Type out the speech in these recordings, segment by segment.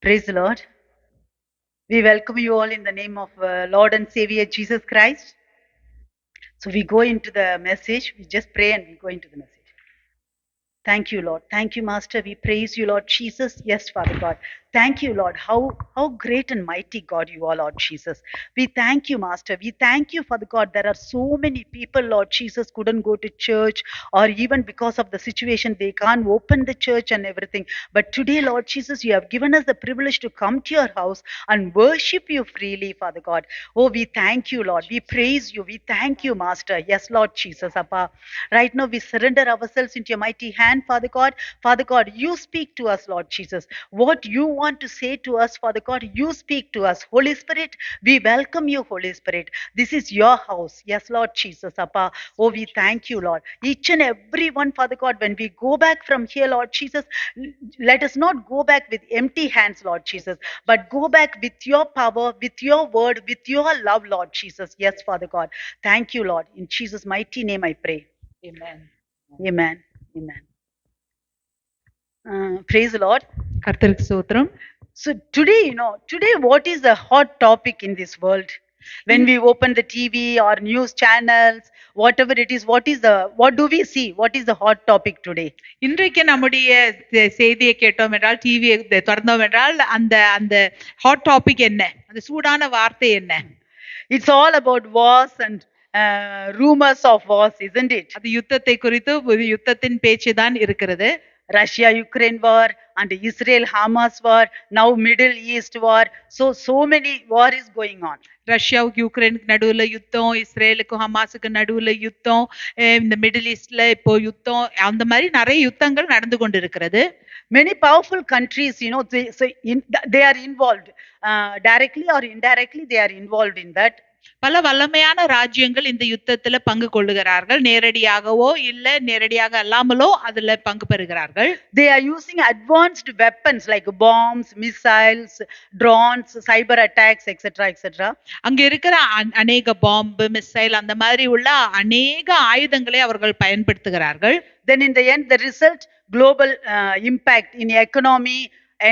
Praise the Lord. We welcome you all in the name of Lord and Savior Jesus Christ. So we go into the message. We just pray and we go into the message. Thank you, Lord. Thank you, Master. We praise you, Lord Jesus. Yes, Father God. Thank you, Lord. How great and mighty God you are, Lord Jesus. We thank you, Master. We thank you, Father God. There are so many people, Lord Jesus, couldn't go to church, or even because of the situation, they can't open the church and everything. But today, Lord Jesus, you have given us the privilege to come to your house and worship you freely, Father God. Oh, we thank you, Lord. We praise you. We thank you, Master. Yes, Lord Jesus. Appa. Right now, we surrender ourselves into your mighty hand, Father God. Father God, you speak to us, Lord Jesus. What you want to say to us, Father God, you speak to us. Holy Spirit, we welcome you, Holy Spirit. This is your house. Yes, Lord Jesus. Appa. Oh, we thank you, Lord. Each and every one, Father God, when we go back from here, Lord Jesus, let us not go back with empty hands, Lord Jesus, but go back with your power, with your word, with your love, Lord Jesus. Yes, Father God. Thank you, Lord. In Jesus' mighty name I pray. Amen. Amen. Amen. Praise the Lord. கர்த்தருக்கு ஸ்தோத்திரம். So today, today what is the hot topic in this world? When we open the TV or news channels, whatever it is, what do we see? What is the hot topic today? இன்றைக்கு நம்முடைய செய்தியை கேட்டோம் என்றால், டிவியை திறந்தோம் என்றால், அந்த அந்த hot topic என்ன, அந்த சூடான வார்த்தை என்ன? It's all about wars and rumors of wars, isn't it? அது யுத்தத்தை குறித்து ஒரு யுத்தத்தின் பேச்சு தான் இருக்கிறது. Russia Ukraine war and Israel Hamas war, now Middle East war. So many war is going on. ரஷ்யாவுக்கு யுக்ரைனுக்கு நடுவுல யுத்தம், இஸ்ரேலுக்கும் ஹமாஸுக்கு நடுவுல யுத்தம், இந்த மிடில் ஈஸ்ட்ல இப்போ யுத்தம், அந்த மாதிரி நிறைய யுத்தங்கள் நடந்து கொண்டு இருக்கிறது. Many powerful countries, they are involved directly or indirectly. They are involved in that. பல வல்லமையான ராஜ்யங்கள் இந்த யுத்தத்துல பங்கு கொள்ளுகிறார்கள், நேரடியாகவோ இல்ல நேரடியாக அல்லாமலோ அதுல பங்கு பெறுகிறார்கள். They are using advanced weapons like bombs, missiles, drones, cyber attacks, etc., etc. அங்க இருக்கிற அநேக பாம்பு, மிசைல், அந்த மாதிரி உள்ள அநேக ஆயுதங்களை அவர்கள் பயன்படுத்துகிறார்கள். Then in the end, the result, global impact in economy,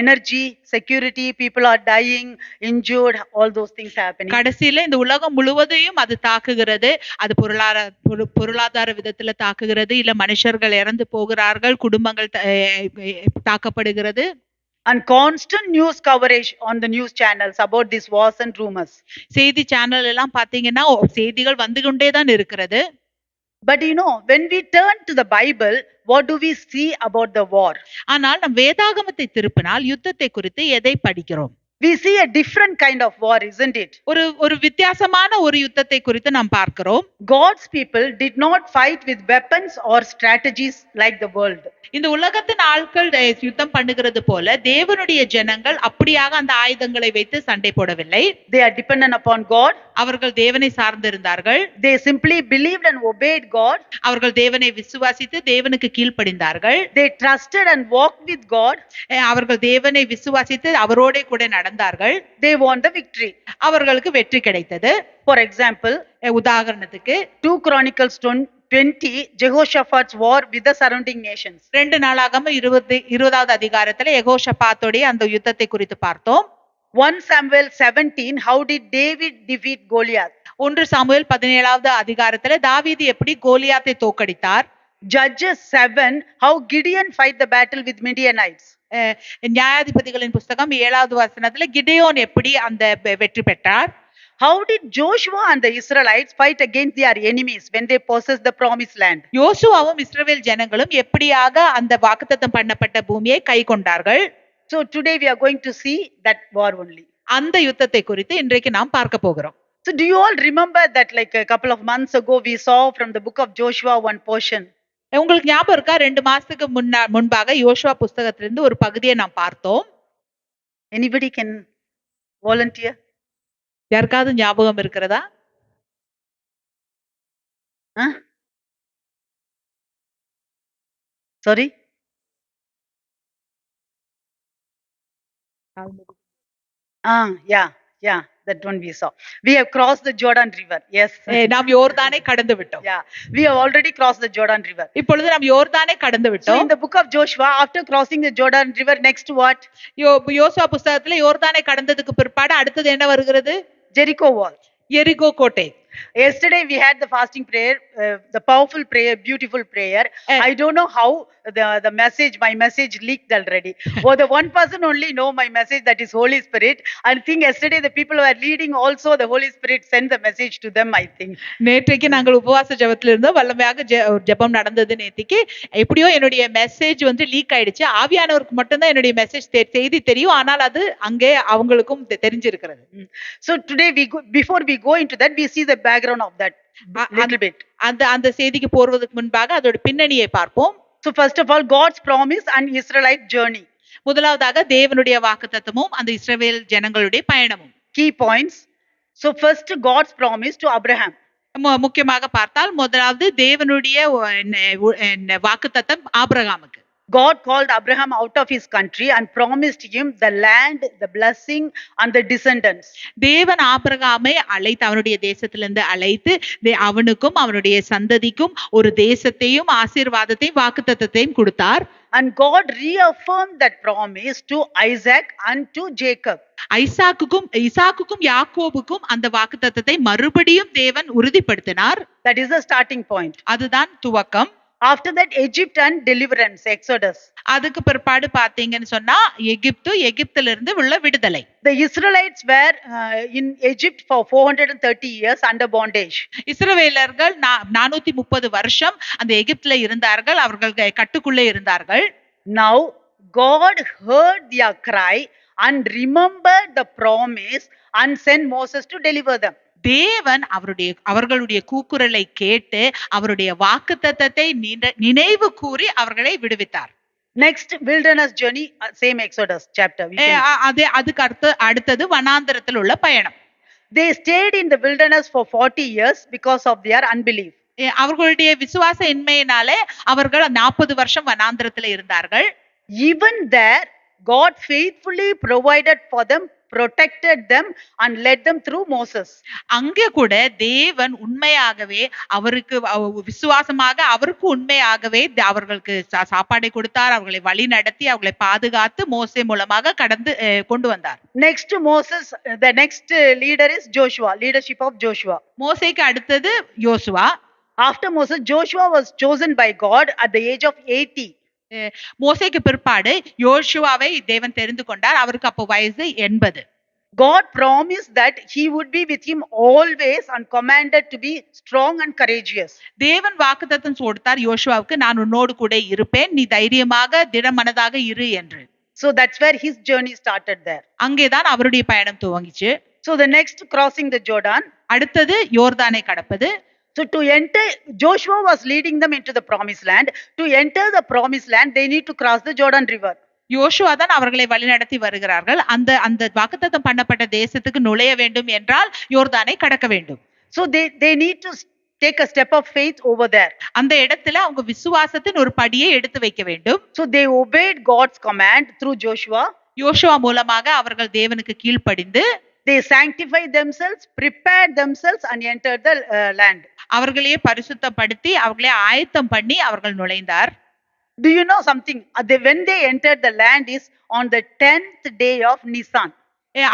energy, security, people are dying, injured, all those things happening. கடைசியில இந்த உலகம் முழுவதையும் அது தாக்குகிறது. அது பொருளாதார விதத்துல தாக்குகிறது, இல்ல மனுஷர்கள் இறந்து போகிறார்கள், குடும்பங்கள் தாக்கப்படுகிறது. And constant news coverage on the news channels about these wars and rumors. செய்தி சேனல் எல்லாம் பாத்தீங்கன்னா செய்திகள் வந்து கொண்டே தான் இருக்கிறது. But when we turn to the Bible, what do we see about the war? ஆனால் நம் வேதாகமத்தை திருப்பினால் யுத்தத்தை குறித்து எதை படிக்கிறோம்? We see a different kind of war, isn't it? ஒரு வித்தியாசமான ஒரு யுத்தத்தை குறித்து நாம் பார்க்கிறோம். God's people did not fight with weapons or strategies like the world. இந்த உலகத்தின் ஆட்கள் யுத்தம் பண்ணுகிறது போல தேவனுடைய ஜனங்கள் அப்படியாக அந்த ஆயுதங்களை வைத்து சண்டை போடவில்லை. They are dependent upon God. அவர்கள் தேவனை சார்ந்திருந்தார்கள். They simply believed and obeyed God. அவர்கள் தேவனை விசுவாசித்து தேவனுக்கு கீழ்ப்படிந்தார்கள். They trusted and walked with God. அவர்கள் தேவனை விசுவாசித்து அவரோட கூட நடந்தார்கள். They won the victory. அவர்களுக்கு வெற்றி கிடைத்தது. For example, உதாரணத்துக்கு 2 Chronicles 20, Jehoshaphat's war with the surrounding nations. 2 நாளாகமம் 20வது அதிகாரத்துல யெகோஷாபாத்தோட அந்த யுத்தத்தை குறித்து பார்த்தோம். 1 Samuel 17, how did David defeat Goliath? 1 Samuel 17வது அதிகாரத்துல தாவீது எப்படி கோலியாத்தை தோற்கடித்தார். Judges 7, how Gideon fight the battle with Midianites. நியாயாதிபதிகளின் புஸ்தகம் 7வது வசனத்துல கிடியோன் எப்படி அந்த வெற்றி பெற்றார். How did Joshua and the Israelites fight against their enemies when they possessed the promised land? யோசுவாவும் இஸ்ரவேல் ஜனங்களும் எப்படியாக அந்த வாக்குத்தத்தம் பண்ணப்பட்ட பூமியை கைக்கொண்டார்கள். So today we are going to see that war only. அந்த யுத்தத்தை குறித்து இன்றைக்கு நாம் பார்க்க போகிறோம். So do you all remember that like a couple of months ago we saw from the book of Joshua one portion? உங்களுக்கு ஞாபகம் இருக்கா? 2 மாசத்துக்கு முன்பாக யோசுவா புஸ்தகத்திலிருந்து ஒரு பகுதியை நாம் பார்த்தோம். Anybody can volunteer? யாருக்காவது ஞாபகம் இருக்கிறதா? Sorry? Yeah. that one we saw. We have crossed the Jordan River. Yes. நாம் யோர்தானை கடந்து விட்டோம். Yeah. We have already crossed the Jordan River. இப்பொழுது நாம் யோர்தானை கடந்து So விட்டோம். in the book of Joshua, after crossing the Jordan River, next what? யோசுவா புத்தகத்துல யோர்தானை கடந்ததுக்கு பிற்பாடு அடுத்தது என்ன வருகிறது? Jericho wall. எரிகோ கோட்டை. Yesterday we had the fasting prayer, the powerful prayer, beautiful prayer. I don't know how my message leaked already. Oh, the one person only know my message, that is Holy Spirit. I think yesterday the people who are leading also, the Holy Spirit sent the message to them, I think. நேற்றைக்கு நாங்கள் உபவாச ஜெபத்துல இருந்தோம். வல்லமையாக ஜெபம் நடந்தது நேத்திக்கு. எப்படியோ என்னுடைய மெசேஜ் வந்து லீக் ஆயிடுச்சு. ஆவியானவருக்கு மட்டும்தான் என்னுடைய மெசேஜ் செய்தி தெரியும். ஆனால் அது அங்கே அவங்களுக்கும் தெரிஞ்சிருக்கிறது. So today before we go into that, we see the background of that little bit. அந்த செய்திக்கு போறதுக்கு முன்பாக அதோட பின்னணியை பார்ப்போம். So first of all, God's promise and Israelite journey. முதலாவதாக தேவனுடைய வாக்குத்தத்தமும் அந்த இஸ்ரவேல் ஜனங்களுடைய பயணமும். Key points. So first, God's promise to Abraham. முக்கியமாக பார்த்தால் முதலாவது தேவனுடைய வாக்குத்தத்தம் ஆபிரகாமுக்கு. God called Abraham out of his country and promised him the land, the blessing and the descendants. தேவன் ஆபிரகாமை அழைத்து அவனுடைய தேசத்திலிருந்து அழைத்து அவனுக்கும் அவனுடைய சந்ததிக்கும் ஒரு தேசத்தையும் ஆசீர்வாதத்தையும் வாக்குத்தத்தத்தையும் கொடுத்தார். And God reaffirmed that promise to Isaac and to Jacob. ஈசாக்குக்கும் யாக்கோபுக்கும் அந்த வாக்குத்தத்தத்தை மறுபடியும் தேவன் உறுதிப்படுத்தினார். That is the starting point. அதுதான் துவக்கம். After that, Egypt and deliverance, Exodus. அதுக்கு பிற்பாடு பாத்தீங்கன்னு சொன்னா எகிப்தில இருந்து உள்ள விடுதலை. The Israelites were in Egypt for 430 years under bondage. இஸ்ரவேலர்கள் 430 வருஷம் அந்த எகிப்தில இருந்தார்கள். அவர்கள் கட்டுக்குள்ளே இருந்தார்கள். Now God heard their cry and remembered the promise and sent Moses to deliver them. தேவன் அவர்களுடைய கூக்குரலை கேட்டு அவருடைய வாக்குத்தத்தத்தை நினைவு கூறி அவர்களை விடுவித்தார். Next, wilderness journey, same Exodus chapter. அதுக்கு அடுத்தது வனாந்தரத்தில் உள்ள பயணம். They stayed in the wilderness for 40 years because of their unbelief. அவர்களுடைய விசுவாச இன்மையினாலே அவர்கள் 40 வருஷம் வனாந்தரத்தில் இருந்தார்கள். Even there, God faithfully provided for them, protected them and led them through Moses. அங்கே கூட தேவன் உண்மையாகவே அவருக்கு விசுவாசமாக அவருக்கு உண்மையாகவே அவர்களுக்கு சாப்பாடை கொடுத்தார். அவர்களை வழி நடத்தி அவர்களை பாதுகாத்து மோசே மூலமாக கடந்து கொண்டு வந்தார். Next Moses, the next leader is Joshua, leadership of Joshua. மோசேக்கு அடுத்தது யோசுவா. After Moses, Joshua was chosen by God at the age of 80. மோசேக்கு பிற்பாடு யோசுவாவை தேவன் தெரிந்து கொண்டார். அவருக்கு அப்போ வயசு 80. God promised that he would be with him always and commanded to be strong and courageous. தேவன் வாக்குத்தத்தம் கொடுத்தார் யோசுவாவுக்கு, நான் உன்னோடு கூட இருப்பேன், நீ தைரியமாக திடமனதாக இரு என்று. So that's where his journey started there. அங்கேதான் அவருடைய பயணம் துவங்கிச்சு. So the next, crossing the Jordan. அடுத்தது யோர்தானை கடப்பது. So to enter, Joshua was leading them into the promised land. To enter the promised land, they need to cross the Jordan River. யோசுவா தான் அவர்களை வழிநடத்தி வருகிறார்கள். அந்த வாக்குத்தத்தம் பண்ணப்பட்ட தேசத்துக்கு நுழைய வேண்டும் என்றால் யோர்தானை கடக்க வேண்டும். So they need to take a step of faith over there. அந்த இடத்துல அவங்க விசுவாசத்தின் ஒரு படியை எடுத்து வைக்க வேண்டும். So they obeyed God's command through Joshua. யோசுவா மூலமாக அவர்கள் தேவனுக்கு கீழ்ப்படிந்து they sanctified themselves, prepared themselves and entered the land. அவர்களையே பரிசுத்தப்படுத்தி அவர்களே ஆயத்தம் பண்ணி அவர்கள் நுழைந்தார். Do you know something? When they entered the land is on the 10th day of Nisan.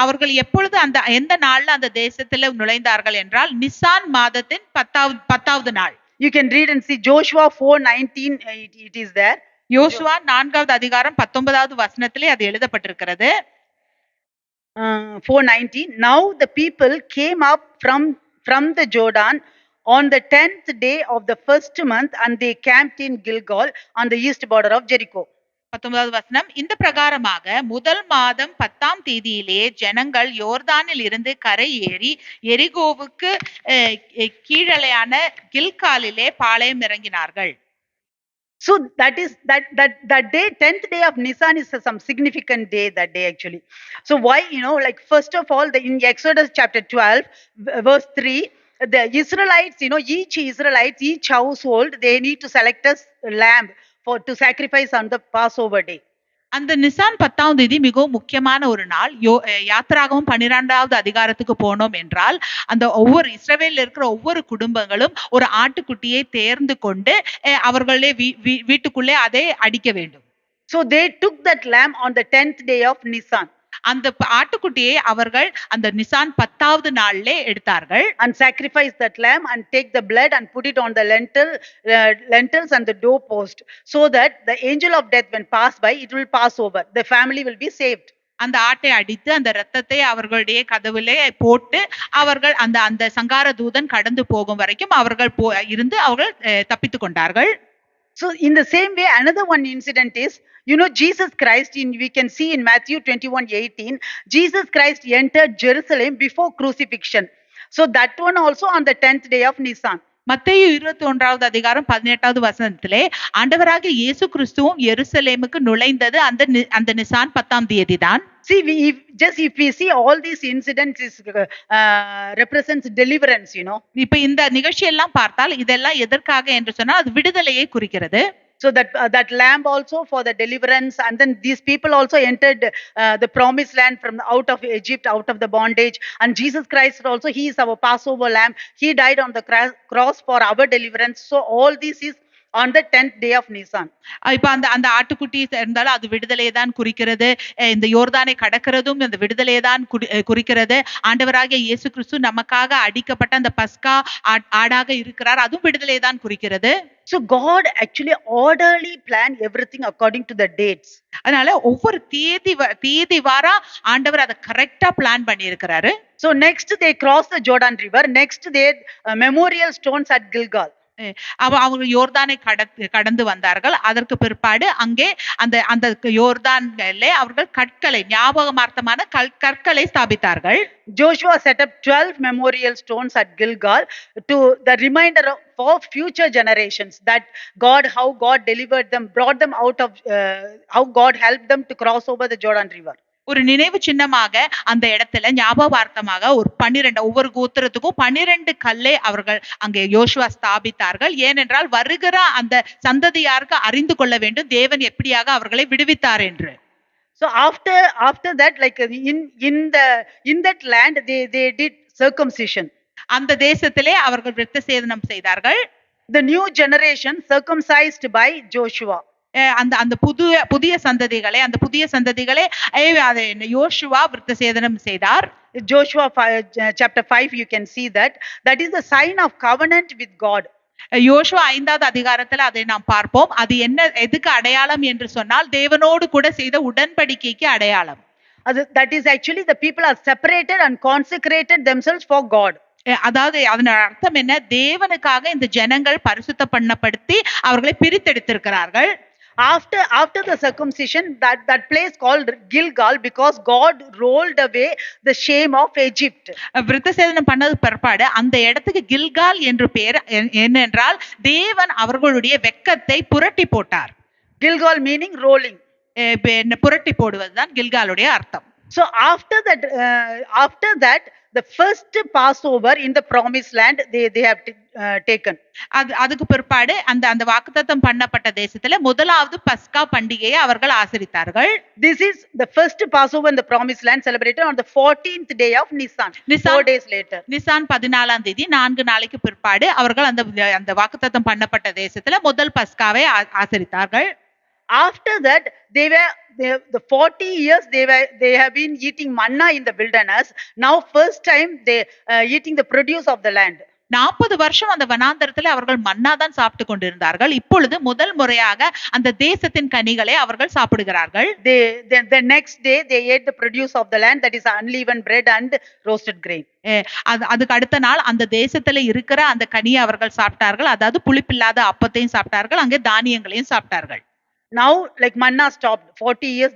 அவர்கள் எப்பொழுது எந்த நாள்ல அந்த தேசத்துல நுழைந்தார்கள் என்றால் நிசான் மாதத்தின் 10வது நாள். You can read and see Joshua 4:19, it is there. யோசுவா 4வது அதிகாரம் 19வது வசனத்திலே அது எழுதப்பட்டிருக்கிறது. 4:19. Now the people came up from the Jordan on the 10th day of the first month and they camped in Gilgal on the east border of Jericho. 19வது வசனம், இந்த பிரகாரமாக முதல் மாதம் 10ஆம் தேதியிலே ஜனங்கள் யோர்தானில் இருந்து கரை ஏறி எரிகோவுக்கு கீழலையான கில்காலிலே பாளையம் இறங்கினார்கள். So that day, 10th day of Nisan is some significant day that day actually. So why, like first of all, in Exodus chapter 12, verse 3, the Israelites, each household, they need to select a lamb to sacrifice on the Passover day. அந்த Nissan 10ஆம் தேதி மிகவும் முக்கியமான ஒரு நாள். யாத்திராகமம் 12வது அதிகாரத்துக்கு போனோம் என்றால், அந்த ஒவ்வொரு இஸ்ரவேல்ல இருக்கிற ஒவ்வொரு குடும்பங்களும் ஒரு ஆட்டுக்குட்டியை தேர்ந்து கொண்டு அவர்களே வீட்டுக்குள்ளே அதை அடிக்க வேண்டும். So they took that lamb on the 10th day of Nisan அந்த ஆட்டுக்குட்டியை அவர்கள் அந்த நிசான் 10வது நாளிலே எடுத்தார்கள். and sacrificed that lamb and take the blood and put it on the lentils and the doorpost, so that the angel of death when pass by, it will pass over, the family will be saved. அந்த ஆட்டை அடித்து அந்த இரத்தத்தை அவர்களுடைய கதவிலே போட்டு அவர்கள் அந்த அந்த சங்கார தூதன் கடந்து போகும் வரைக்கும் அவர்கள் இருந்து அவர்கள் தப்பித்துக் கொண்டார்கள். So in the same way, another one incident is, you know, Jesus Christ, we can see in Matthew 21:18, Jesus Christ entered Jerusalem before crucifixion. So that one also on the 10th day of Nisan. மத்தேயு 21வது அதிகாரம் 18வது வசனத்திலே ஆண்டவராகிய இயேசு கிறிஸ்துவும் எருசலேமுக்கு நுழைந்தது அந்த Nissan 10ஆம் தேதி தான். See, if we see all these incidents represents deliverance, you know. இப்ப இந்த நிகழ்ச்சி எல்லாம் பார்த்தால் இதெல்லாம் எதற்காக என்று சொன்னால் அது விடுதலையை குறிக்கிறது. So that lamb also for the deliverance, and then these people also entered the promised land from out of Egypt, out of the bondage, and Jesus Christ also, he is our Passover lamb, he died on the cross for our deliverance. So all this is on the 10th day of Nisan. இப்ப அந்த அந்த ஆட்டுக்குட்டி இருந்தாலும் அது விடுதலையை தான் குறிக்கிறது. இந்த யோர்தானை கடக்கிறதும் அந்த விடுதலையை தான் குறிக்கிறது. ஆண்டவராகிய இயேசு கிறிஸ்து நமக்காக அடிக்கப்பட்ட அந்த பஸ்கா ஆடாக இருக்கிறார், அதுவும் விடுதலையை தான் குறிக்கிறது. So God actually orderly planned everything according to the dates. அதனால ஒவ்வொரு தேதி வாரா ஆண்டவர் அதை கரெக்டா பிளான் பண்ணி இருக்கிறாரு. So next they crossed the Jordan River. Next they memorial stones at Gilgal. அவங்க யோர்தானை கடந்து வந்தார்கள். அதற்கு பிற்பாடு அங்கே அந்த அந்த யோர்தானிலே அவர்கள் கற்களை ஞாபகமார்த்தமான கற்களை ஸ்தாபித்தார்கள். Joshua set up 12 memorial stones at Gilgal to the reminder for future generations that how God delivered them, brought them out of how God helped them to cross over the Jordan River. ஒரு நினைவு சின்னமாக அந்த இடத்துல ஞாபகார்த்தமாக ஒரு 12 ஒவ்வொரு கோத்திரத்துக்கும் 12 கல்லை அவர்கள் அங்கே யோசுவா ஸ்தாபித்தார்கள். ஏனென்றால் வருகிற அந்த சந்ததியாருக்கு அறிந்து கொள்ள வேண்டும் தேவன் எப்படியாக அவர்களை விடுவித்தார் என்று. So after that, like in that land they did circumcision. அந்த தேசத்திலே அவர்கள் விருத்த சேதனம் செய்தார்கள். The new generation circumcised by Joshua. அந்த அந்த புதிய சந்ததிகளை யோசுவா விருத்த சேதனம் செய்தார். Joshua chapter 5, you can see that is the sign of covenant with God. யோசுவா 5வது அதிகாரத்துல அதை நாம் பார்ப்போம். அது என்ன எதுக்கு அடையாளம் என்று சொன்னால் தேவனோடு கூட செய்த உடன்படிக்கைக்கு அடையாளம். That is actually the people are separated and consecrated themselves for God. அதாவது அதன் அர்த்தம் என்ன, தேவனுக்காக இந்த ஜனங்கள் பரிசுத்த பண்ணப்படுத்தி அவர்களை பிரித்தெடுத்திருக்கிறார்கள். After the circumcision, that place called Gilgal, because God rolled away the shame of Egypt. விருத்த சேதனம் பண்ணது பிற்பாடு அந்த இடத்துக்கு கில்கால் என்று பெயர். ஏனென்றால் தேவன் அவர்களுடைய வெட்கத்தை புரட்டி போட்டார். Gilgal meaning rolling. புரட்டி போடுவதுதான் கில்காலுடைய அர்த்தம். So after that the first Passover in the promised land they have taken. அதுக்கு பிற்பாடு அந்த அந்த வாக்குத்தத்தம் பண்ணப்பட்ட தேசத்துல முதலாவது பஸ்கா பண்டிகையை அவர்கள் ஆசரித்தார்கள். This is the first Passover in the promised land celebrated on the 14th day of Nisan. 4 days later. Nissan 14ஆம் தேதி 4 நாளைக்கு பிற்பாடு அவர்கள் அந்த அந்த வாக்குத்தத்தம் பண்ணப்பட்ட தேசத்துல முதல் பஸ்காவை ஆசரித்தார்கள். After that the 40 years they have been eating manna in the wilderness. Now first time they eating the produce of the land. 40 வருஷம் அந்த வனாந்தரத்துல அவர்கள் மன்னா தான் சாப்பிட்டு கொண்டிருந்தார்கள். இப்பொழுது முதல் முறையாக அந்த தேசத்தின் கனிகளை அவர்கள் சாப்பிடுகிறார்கள். The next day they ate the produce of the land, that is unleavened bread and roasted grain. அதுக்கு அடுத்த நாள் அந்த தேசத்துல இருக்கிற அந்த கனியை அவர்கள் சாப்பிட்டார்கள். அதாவது புளிப்பில்லாத அப்பத்தையும் சாப்பிட்டார்கள், அங்கே தானியங்களையும் சாப்பிட்டார்கள். Now like manna stopped. 40 years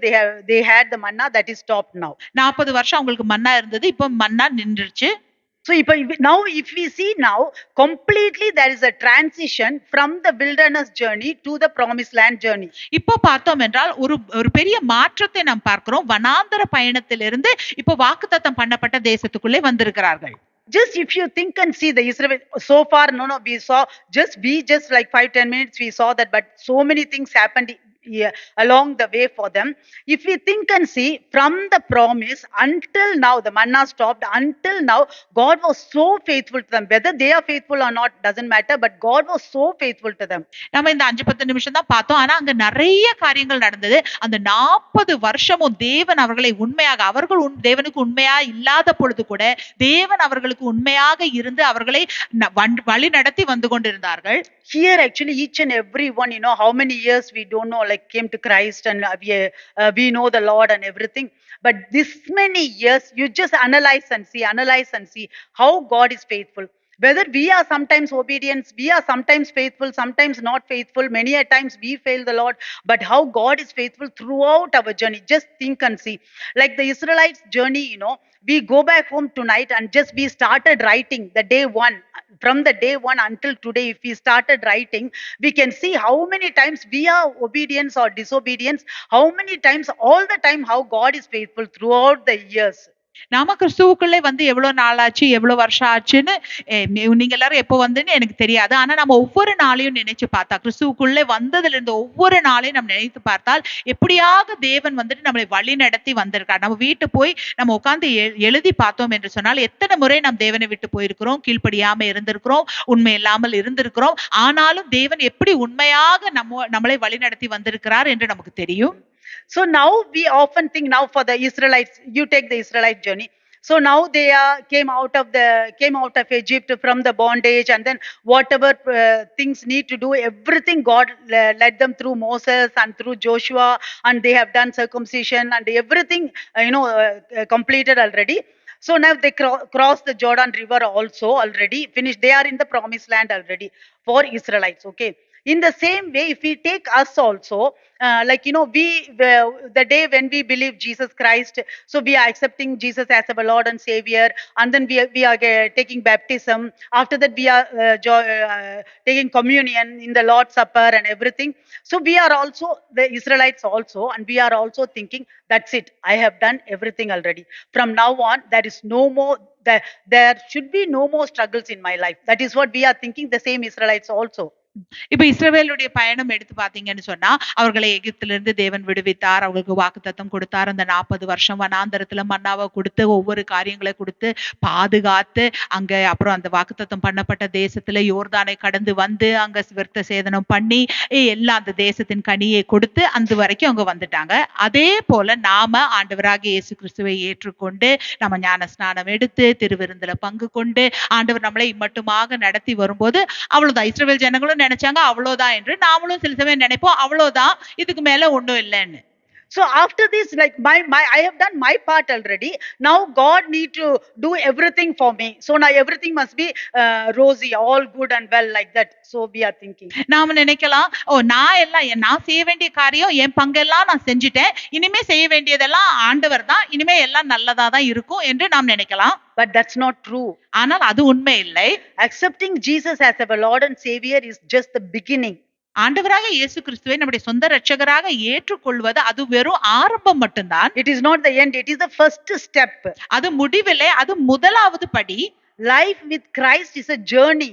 they had the manna, that is stopped now. 40 வருஷம் அவங்களுக்கு மன்னா இருந்தது, இப்போ மன்னா நின்றுச்சு. So now if we see now completely there is a transition from the wilderness journey to the promised land journey. இப்போ பார்த்தோம் என்றால் ஒரு பெரிய மாற்றத்தை நாம் பார்க்கிறோம். வனாந்தர பயணத்திலிருந்து இப்போ வாக்குத்தத்தம் பண்ணப்பட்ட தேசத்துக்குள்ளே வந்திருக்கிறார்கள். Just if you think and see the Israel so far, we saw just like 5-10 minutes we saw that, but so many things happened yeah, along the way for them. If we think and see from the promise until now, the manna stopped. Until now, God was so faithful to them. Whether they are faithful or not doesn't matter, but God was so faithful to them. நம்ம இந்த 5-10 நிமிஷம் தான் பார்த்தோம். ஆனா அங்க நிறைய காரியங்கள் நடந்தது. அந்த 40 வருஷமும் தேவன் அவர்களை உண்மையாக அவர்கள் தேவனுக்கு உண்மையா இல்லாத பொழுது கூட தேவன் அவர்களுக்கு உண்மையாக இருந்து அவர்களை வழி நடத்தி வந்து கொண்டிருந்தார்கள். Here actually each and every one, how many years we don't know, like came to Christ and we know the Lord and everything. But this many years, you just analyze and see how God is faithful. Whether we are sometimes obedient, we are sometimes faithful, sometimes not faithful. Many a times we fail the Lord, but how God is faithful throughout our journey. Just think and see. Like the Israelites' journey, we go back home tonight and just we started writing the day one. From the day one until today, if we started writing, we can see how many times we are obedience or disobedience, how many times, all the time, how God is faithful throughout the years. நாம கிறிஸ்துவுக்குள்ளே வந்து எவ்வளவு நாள் ஆச்சு எவ்வளவு வருஷம் ஆச்சுன்னு நீங்க எல்லாரும் எப்போ வந்துன்னு எனக்கு தெரியாது. ஆனா நம்ம ஒவ்வொரு நாளையும் நினைச்சு பார்த்தா கிறிஸ்துவுக்குள்ளே வந்ததுல இருந்து ஒவ்வொரு நாளையும் நம்ம நினைத்து பார்த்தால் எப்படியாக தேவன் வந்துட்டு நம்மளை வழி நடத்தி வந்திருக்கார். நம்ம வீட்டு போய் நம்ம உட்கார்ந்து எழுதி பார்த்தோம் என்று சொன்னால் எத்தனை முறை நாம் தேவனை விட்டு போயிருக்கிறோம், கீழ்ப்படியாம இருந்திருக்கிறோம், உண்மை இல்லாமல் இருந்திருக்கிறோம். ஆனாலும் தேவன் எப்படி உண்மையாக நம்மளை வழி நடத்தி வந்திருக்கிறார் என்று நமக்கு தெரியும். So now we often think now for the Israelites, you take the Israelite journey. So now they came out of Egypt from the bondage, and then whatever things need to do, everything God led them through Moses and through Joshua, and they have done circumcision and everything completed already. So now they crossed the Jordan River also already finished. They are in the promised land already for Israelites. Okay. In the same way, if we take us also, we the day when we believe Jesus Christ, so we are accepting Jesus as our Lord and Savior, and then we are taking baptism. After that, we are taking communion in the Lord's Supper and everything. So we are also the Israelites also, and we are also thinking, that's it, I have done everything already. From now on, there is no more, there should be no more struggles in my life. That is what we are thinking, the same Israelites also. இப்ப இஸ்ரவேலுடைய பயணம் எடுத்து பாத்தீங்கன்னு சொன்னா அவர்களை எகிப்திலிருந்து தேவன் விடுவித்தார், அவர்களுக்கு வாக்குத்தத்தம் கொடுத்தார். அந்த 40 வருஷம் வனாந்தரத்துல மன்னாவை கொடுத்து ஒவ்வொரு காரியங்களை கொடுத்து பாதுகாத்து அங்க அப்புறம் அந்த வாக்குத்தத்தம் பண்ணப்பட்ட தேசத்துல யோர்தானை கடந்து வந்து அங்க விருத்த சேதனம் பண்ணி எல்லாம் அந்த தேசத்தின் கனியை கொடுத்து அந்த வரைக்கும் அவங்க வந்துட்டாங்க. அதே போல நாம ஆண்டவராகிய இயேசு கிறிஸ்துவை ஏற்றுக்கொண்டு நம்ம ஞான ஸ்நானம் எடுத்து திருவிருந்துல பங்கு கொண்டு ஆண்டவர் நம்மளை மட்டுமாக நடத்தி வரும்போது அவ்வளவுதான். இஸ்ரவேல் ஜனங்களும் நினைச்சாங்க அவ்வளவுதான் என்று, நாமளும் சில சமயம் நினைப்போம் அவ்வளவுதான், இதுக்கு மேல ஒண்ணும் இல்லைன்னு. So after this, like I have done my part already. Now God need to do everything for me. So now everything must be rosy, all good and well, like that. So we are thinking. நாம நினைக்கலாம், நான் செய்ய வேண்டிய காரியம் என் பங்கெல்லாம் நான் செஞ்சுட்டேன், இனிமே செய்ய வேண்டியதெல்லாம் ஆண்டவர் தான், இனிமே எல்லாம் நல்லதா தான் இருக்கும் என்று நாம் நினைக்கலாம். But that's not true. ஆனால் அது உண்மை இல்லை. Accepting Jesus as our Lord and Savior is just the beginning. ஆண்டவராக இயேசு கிறிஸ்துவை நம்முடைய சொந்த இரட்சகராக ஏற்றுக்கொள்வது அது வெறும் ஆரம்பம் மட்டும்தான். It is not the end, it is the first step. அது முடிவில்லை, அது முதலாவது படி. Life with Christ is a journey.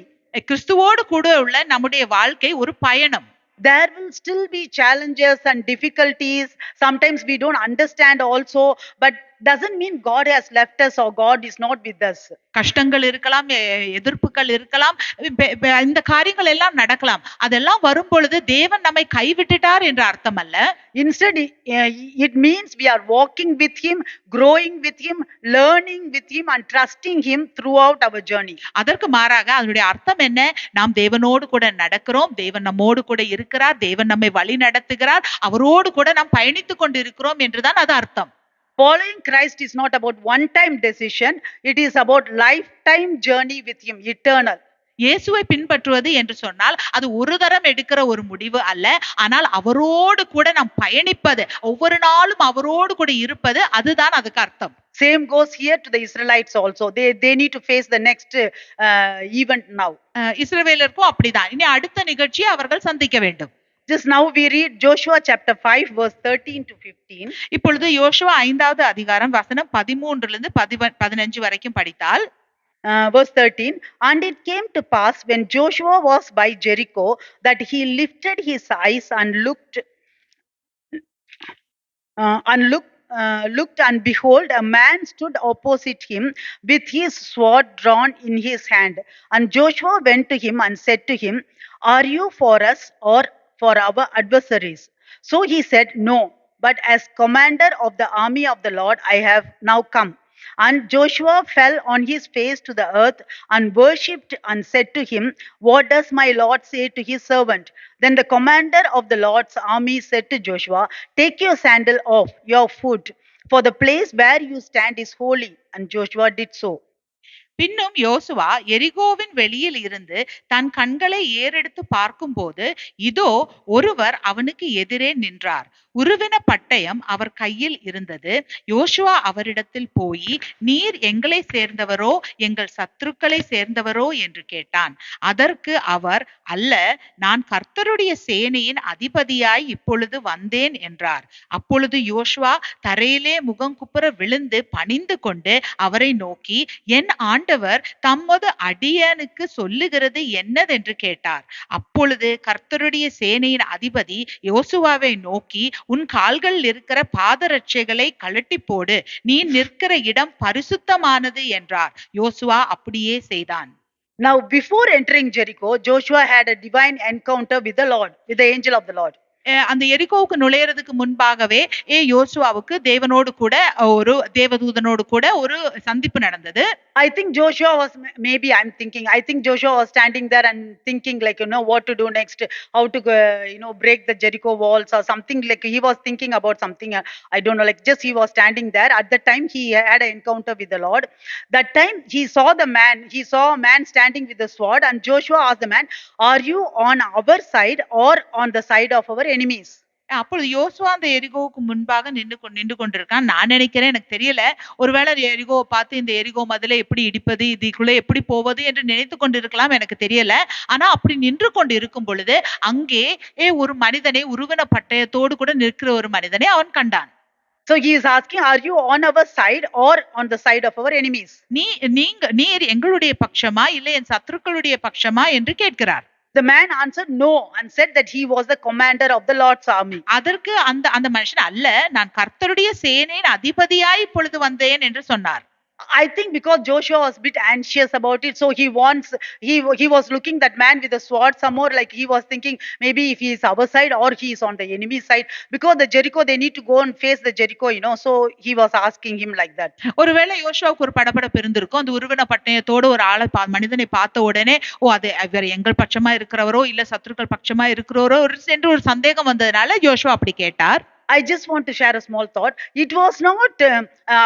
கிறிஸ்துவோடு கூட உள்ள நம்முடைய வாழ்க்கை ஒரு பயணம். There will still be challenges and difficulties. Sometimes we don't understand also, but doesn't mean God has left us or God is not with us. கஷ்டங்கள் இருக்கலாம், எதிர்ப்புகள் இருக்கலாம், இந்த காரியங்கள் எல்லாம் நடக்கலாம். அதெல்லாம் வரும் பொழுது தேவன் நம்மை கைவிட்டுட்டார் என்ற அர்த்தம் அல்ல. Instead, it means we are walking with Him, growing with Him, learning with Him and trusting Him throughout our journey. அதற்கு மாறாக அதனுடைய அர்த்தம் என்ன? நாம் தேவனோடு கூட நடக்கிறோம், தேவன் நம்மோடு கூட இருக்கிறார், தேவன் நம்மை வழி நடத்துகிறார், அவரோடு கூட நாம் பயணித்துக் கொண்டு இருக்கிறோம் என்றுதான் அது அர்த்தம். Following Christ is not about one-time decision. It is about lifetime journey with Him, eternal. இயேசுவை பின்பற்றுவது என்று சொன்னால் அது ஒரு தரம் எடுக்கிற ஒரு முடிவு அல்ல, ஆனால் அவரோடு கூட நாம் பயணிப்பது, ஒவ்வொரு நாளும் அவரோடு கூட இருப்பது, அதுதான் அதுக்கு அர்த்தம். Same goes here to the Israelites also. They need to face the next event now. இஸ்ரவேலருக்கும் அப்படிதான், இனி அடுத்த நிகழ்ச்சியை அவர்கள் சந்திக்க வேண்டும். Just now we read Joshua chapter 5 verse 13 to 15. இப்பொழுது யோசுவா 5வது அதிகாரம் வசனம் 13 லிருந்து 15 வரைக்கும் படித்தால் verse 13, and it came to pass when Joshua was by Jericho that he lifted his eyes and looked, looked, and behold, a man stood opposite him with his sword drawn in his hand. And Joshua went to him and said to him, "Are you for us or for our adversaries?" So he said, "No, but as commander of the army of the Lord I have now come." And Joshua fell on his face to the earth and worshipped and said to him, "What does my Lord say to his servant?" Then the commander of the Lord's army said to Joshua, "Take your sandal off your foot, for the place where you stand is holy." And Joshua did so. பின்னும் யோசுவா எரிகோவின் வெளியில் இருந்து தன் கண்களை ஏறெடுத்து பார்க்கும்போது இதோ ஒருவர் அவனுக்கு எதிரே நின்றார். உருவின பட்டயம் அவர் கையில் இருந்தது. யோசுவா அவரிடத்தில் போய், "நீர் எங்களை சேர்ந்தவரோ எங்கள் சத்துருக்களை சேர்ந்தவரோ என்று கேட்டான். அதற்கு அவர், "அல்ல, நான் கர்த்தருடைய சேனையின் அதிபதியாய் இப்பொழுது வந்தேன்" என்றார். அப்பொழுது யோசுவா தரையிலே முகங்குப்புற விழுந்து பணிந்து கொண்டு அவரை நோக்கி, "என் ஆண்டவர் தமது அடியனுக்கு சொல்லுகிறது என்னதென்று கேட்டார். அப்பொழுது கர்த்தருடைய சேனையின் அதிபதி யோசுவாவை நோக்கி, "உன் கால்களில் இருக்கிற பாதரட்சைகளை கழட்டி போடு, நீ நிற்கிற இடம் பரிசுத்தமானது" என்றார். யோசுவா அப்படியே செய்தான். Now, before entering Jericho, Joshua had a divine encounter with the Lord, with the angel of the Lord. அந்த எரிகோவுக்கு நுழையறதுக்கு முன்பாகவே யோசுவாவுக்கு தேவனோடு கூட ஒரு தேவதூதனோடு கூட ஒரு சந்திப்பு நடந்தது. I think Joshua was, maybe I'm thinking, I think Joshua was standing there and thinking like, what to do next, how to, break the Jericho walls or something, like he was thinking about something, I don't know, like just he was standing there. At the time he had an encounter with the Lord. That time he saw a man standing with the sword, and Joshua asked the man, "Are you on our side or on the side of our enemies?" அப்பொழுது யோசுவா அந்த எரிகோவுக்கு முன்பாக நின்று கொண்டிருக்கான். நான் நினைக்கிறேன், எனக்கு தெரியல, ஒருவேளை எரிகோவை பார்த்து இந்த எரிகோ மதிலை எப்படி இடிப்பது, இதுக்குள்ள எப்படி போவது என்று நினைத்து கொண்டிருக்கலாம், எனக்கு தெரியல. ஆனா அப்படி நின்று கொண்டு இருக்கும் பொழுது அங்கே ஒரு மனிதனை, உருவன பட்டயத்தோடு கூட நிற்கிற ஒரு மனிதனை அவன் கண்டான். So he is asking, "Are you on our side or on the side of our enemies?" நீர் எங்களுடைய பட்சமா இல்லை என் சத்துருக்களுடைய பட்சமா என்று கேட்கிறார். The man answered no and said that he was the commander of the Lord's army. அதற்கு அந்த மனுஷன், "அல்ல, நான் கர்த்தருடைய சேனையின் அதிபதியாய் இப்பொழுது வந்தேன்" என்று சொன்னார். I think because Joshua was a bit anxious about it, so he was looking that man with the sword some more, like he was thinking maybe if he is our side or he is on the enemy side, because the Jericho, they need to go and face the Jericho, so he was asking him like that. ஒருவேளை யோசுவாவுக்கு ஒரு படபடப்பு இருந்திருக்கும். அந்த உருவன பட்டயத்தோடு ஒரு ஆளை மனிதனை பார்த்த உடனே, அது இவர் எங்கள் பட்சமா இருக்கிறவரோ இல்ல சத்துருக்கள் பட்சமா இருக்கிறவரோ என்று ஒரு சந்தேகம் வந்ததுனால யோசுவா அப்படி கேட்டார். I just want to share a small thought. It was not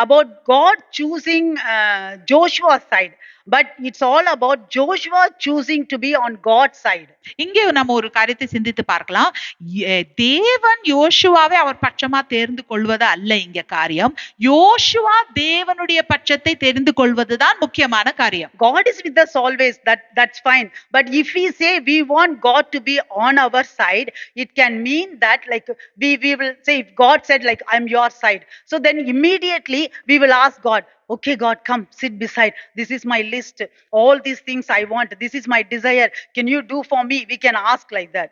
about God choosing Joshua's side, but it's all about Joshua choosing to be on God's side. இங்கே நம்ம ஒரு காரியத்தை சிந்தித்து பார்க்கலாம். தேவன் யோசுவாவை அவர் பட்சமா தேர்ந்து கொள்வது அல்ல இங்க காரியம். யோசுவா தேவனுடைய பட்சத்தை தெரிந்து கொள்வதுதான் முக்கியமான காரியம். God is with us always, that's fine, but if we say we want God to be on our side, it can mean that like we will say, if God said like I'm your side, so then immediately we will ask God, "Okay God, come sit beside, this is my list, all these things I want, this is my desire, can you do for me?" We can ask like that.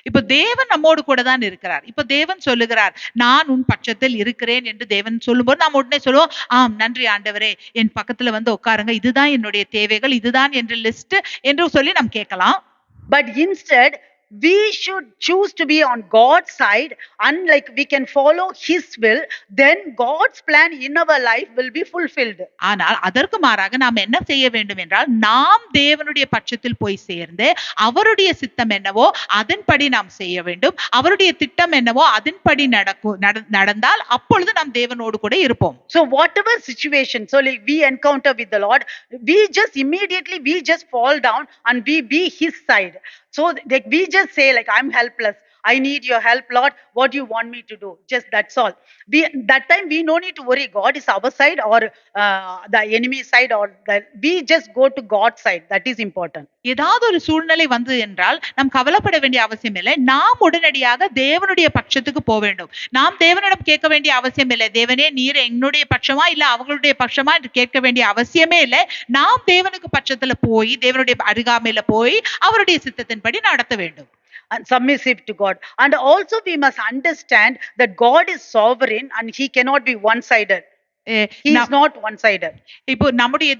இப்ப தேவன் நம்மோடு கூட தான் இருக்கிறார். இப்ப தேவன் சொல்லுகிறார், "நான் உன் பட்சத்தில் இருக்கிறேன்" என்று தேவன் சொல்லும்போது நாம் உடனே சொல்லுவோம், "ஆம், நன்றி ஆண்டவரே, என் பக்கத்துல வந்து உட்காருங்க, இதுதான் என்னுடைய தேவைகள், இதுதான் என்று லிஸ்ட்" என்று சொல்லி நாம் கேட்கலாம். But instead we should choose to be on God's side, and like we can follow his will, then God's plan in our life will be fulfilled. ஆனால் அதற்கு மாறாக நாம் என்ன செய்ய வேண்டும் என்றால், நாம் தேவனுடைய பட்சத்தில் போய் சேர்ந்து அவருடைய சித்தம் என்னவோ அதன்படி நாம் செய்ய வேண்டும். அவருடைய திட்டம் என்னவோ அதன்படி நடந்தால் அப்பொழுது நாம் தேவனோடு கூட இருப்போம். So whatever situation, so like we encounter with the Lord, we just fall down and we be his side. So like we just say like, "I'm helpless, I need your help, Lord, what do you want me to do?" Just that's all. That time we no need to worry God is our side or the enemy side, or that we just go to God's side. That is important. ஏதாவது ஒரு சூழ்நிலை வந்து என்றால் நாம் கவலைப்பட வேண்டிய அவசியம் இல்லை. நாம் உடனடியாக தேவனுடைய பட்சத்துக்கு போக வேண்டும். நாம் தேவனிடம் கேட்க வேண்டிய அவசியம் இல்லை, "தேவனே நீர் என்னுடைய பட்சமா இல்ல அவங்களுடைய பட்சமா" என்று கேட்க வேண்டிய அவசியமே இல்லை. நாம் தேவனுக்கு பட்சத்துல போய் தேவனுடைய அருகாமையில போய் அவருடைய சித்தத்தின்படி நடத்த வேண்டும். and submissive to God. And also we must understand that God is sovereign and he cannot be one-sided. Ah He is நம்- not one-sided. இப்போ நம்முடைய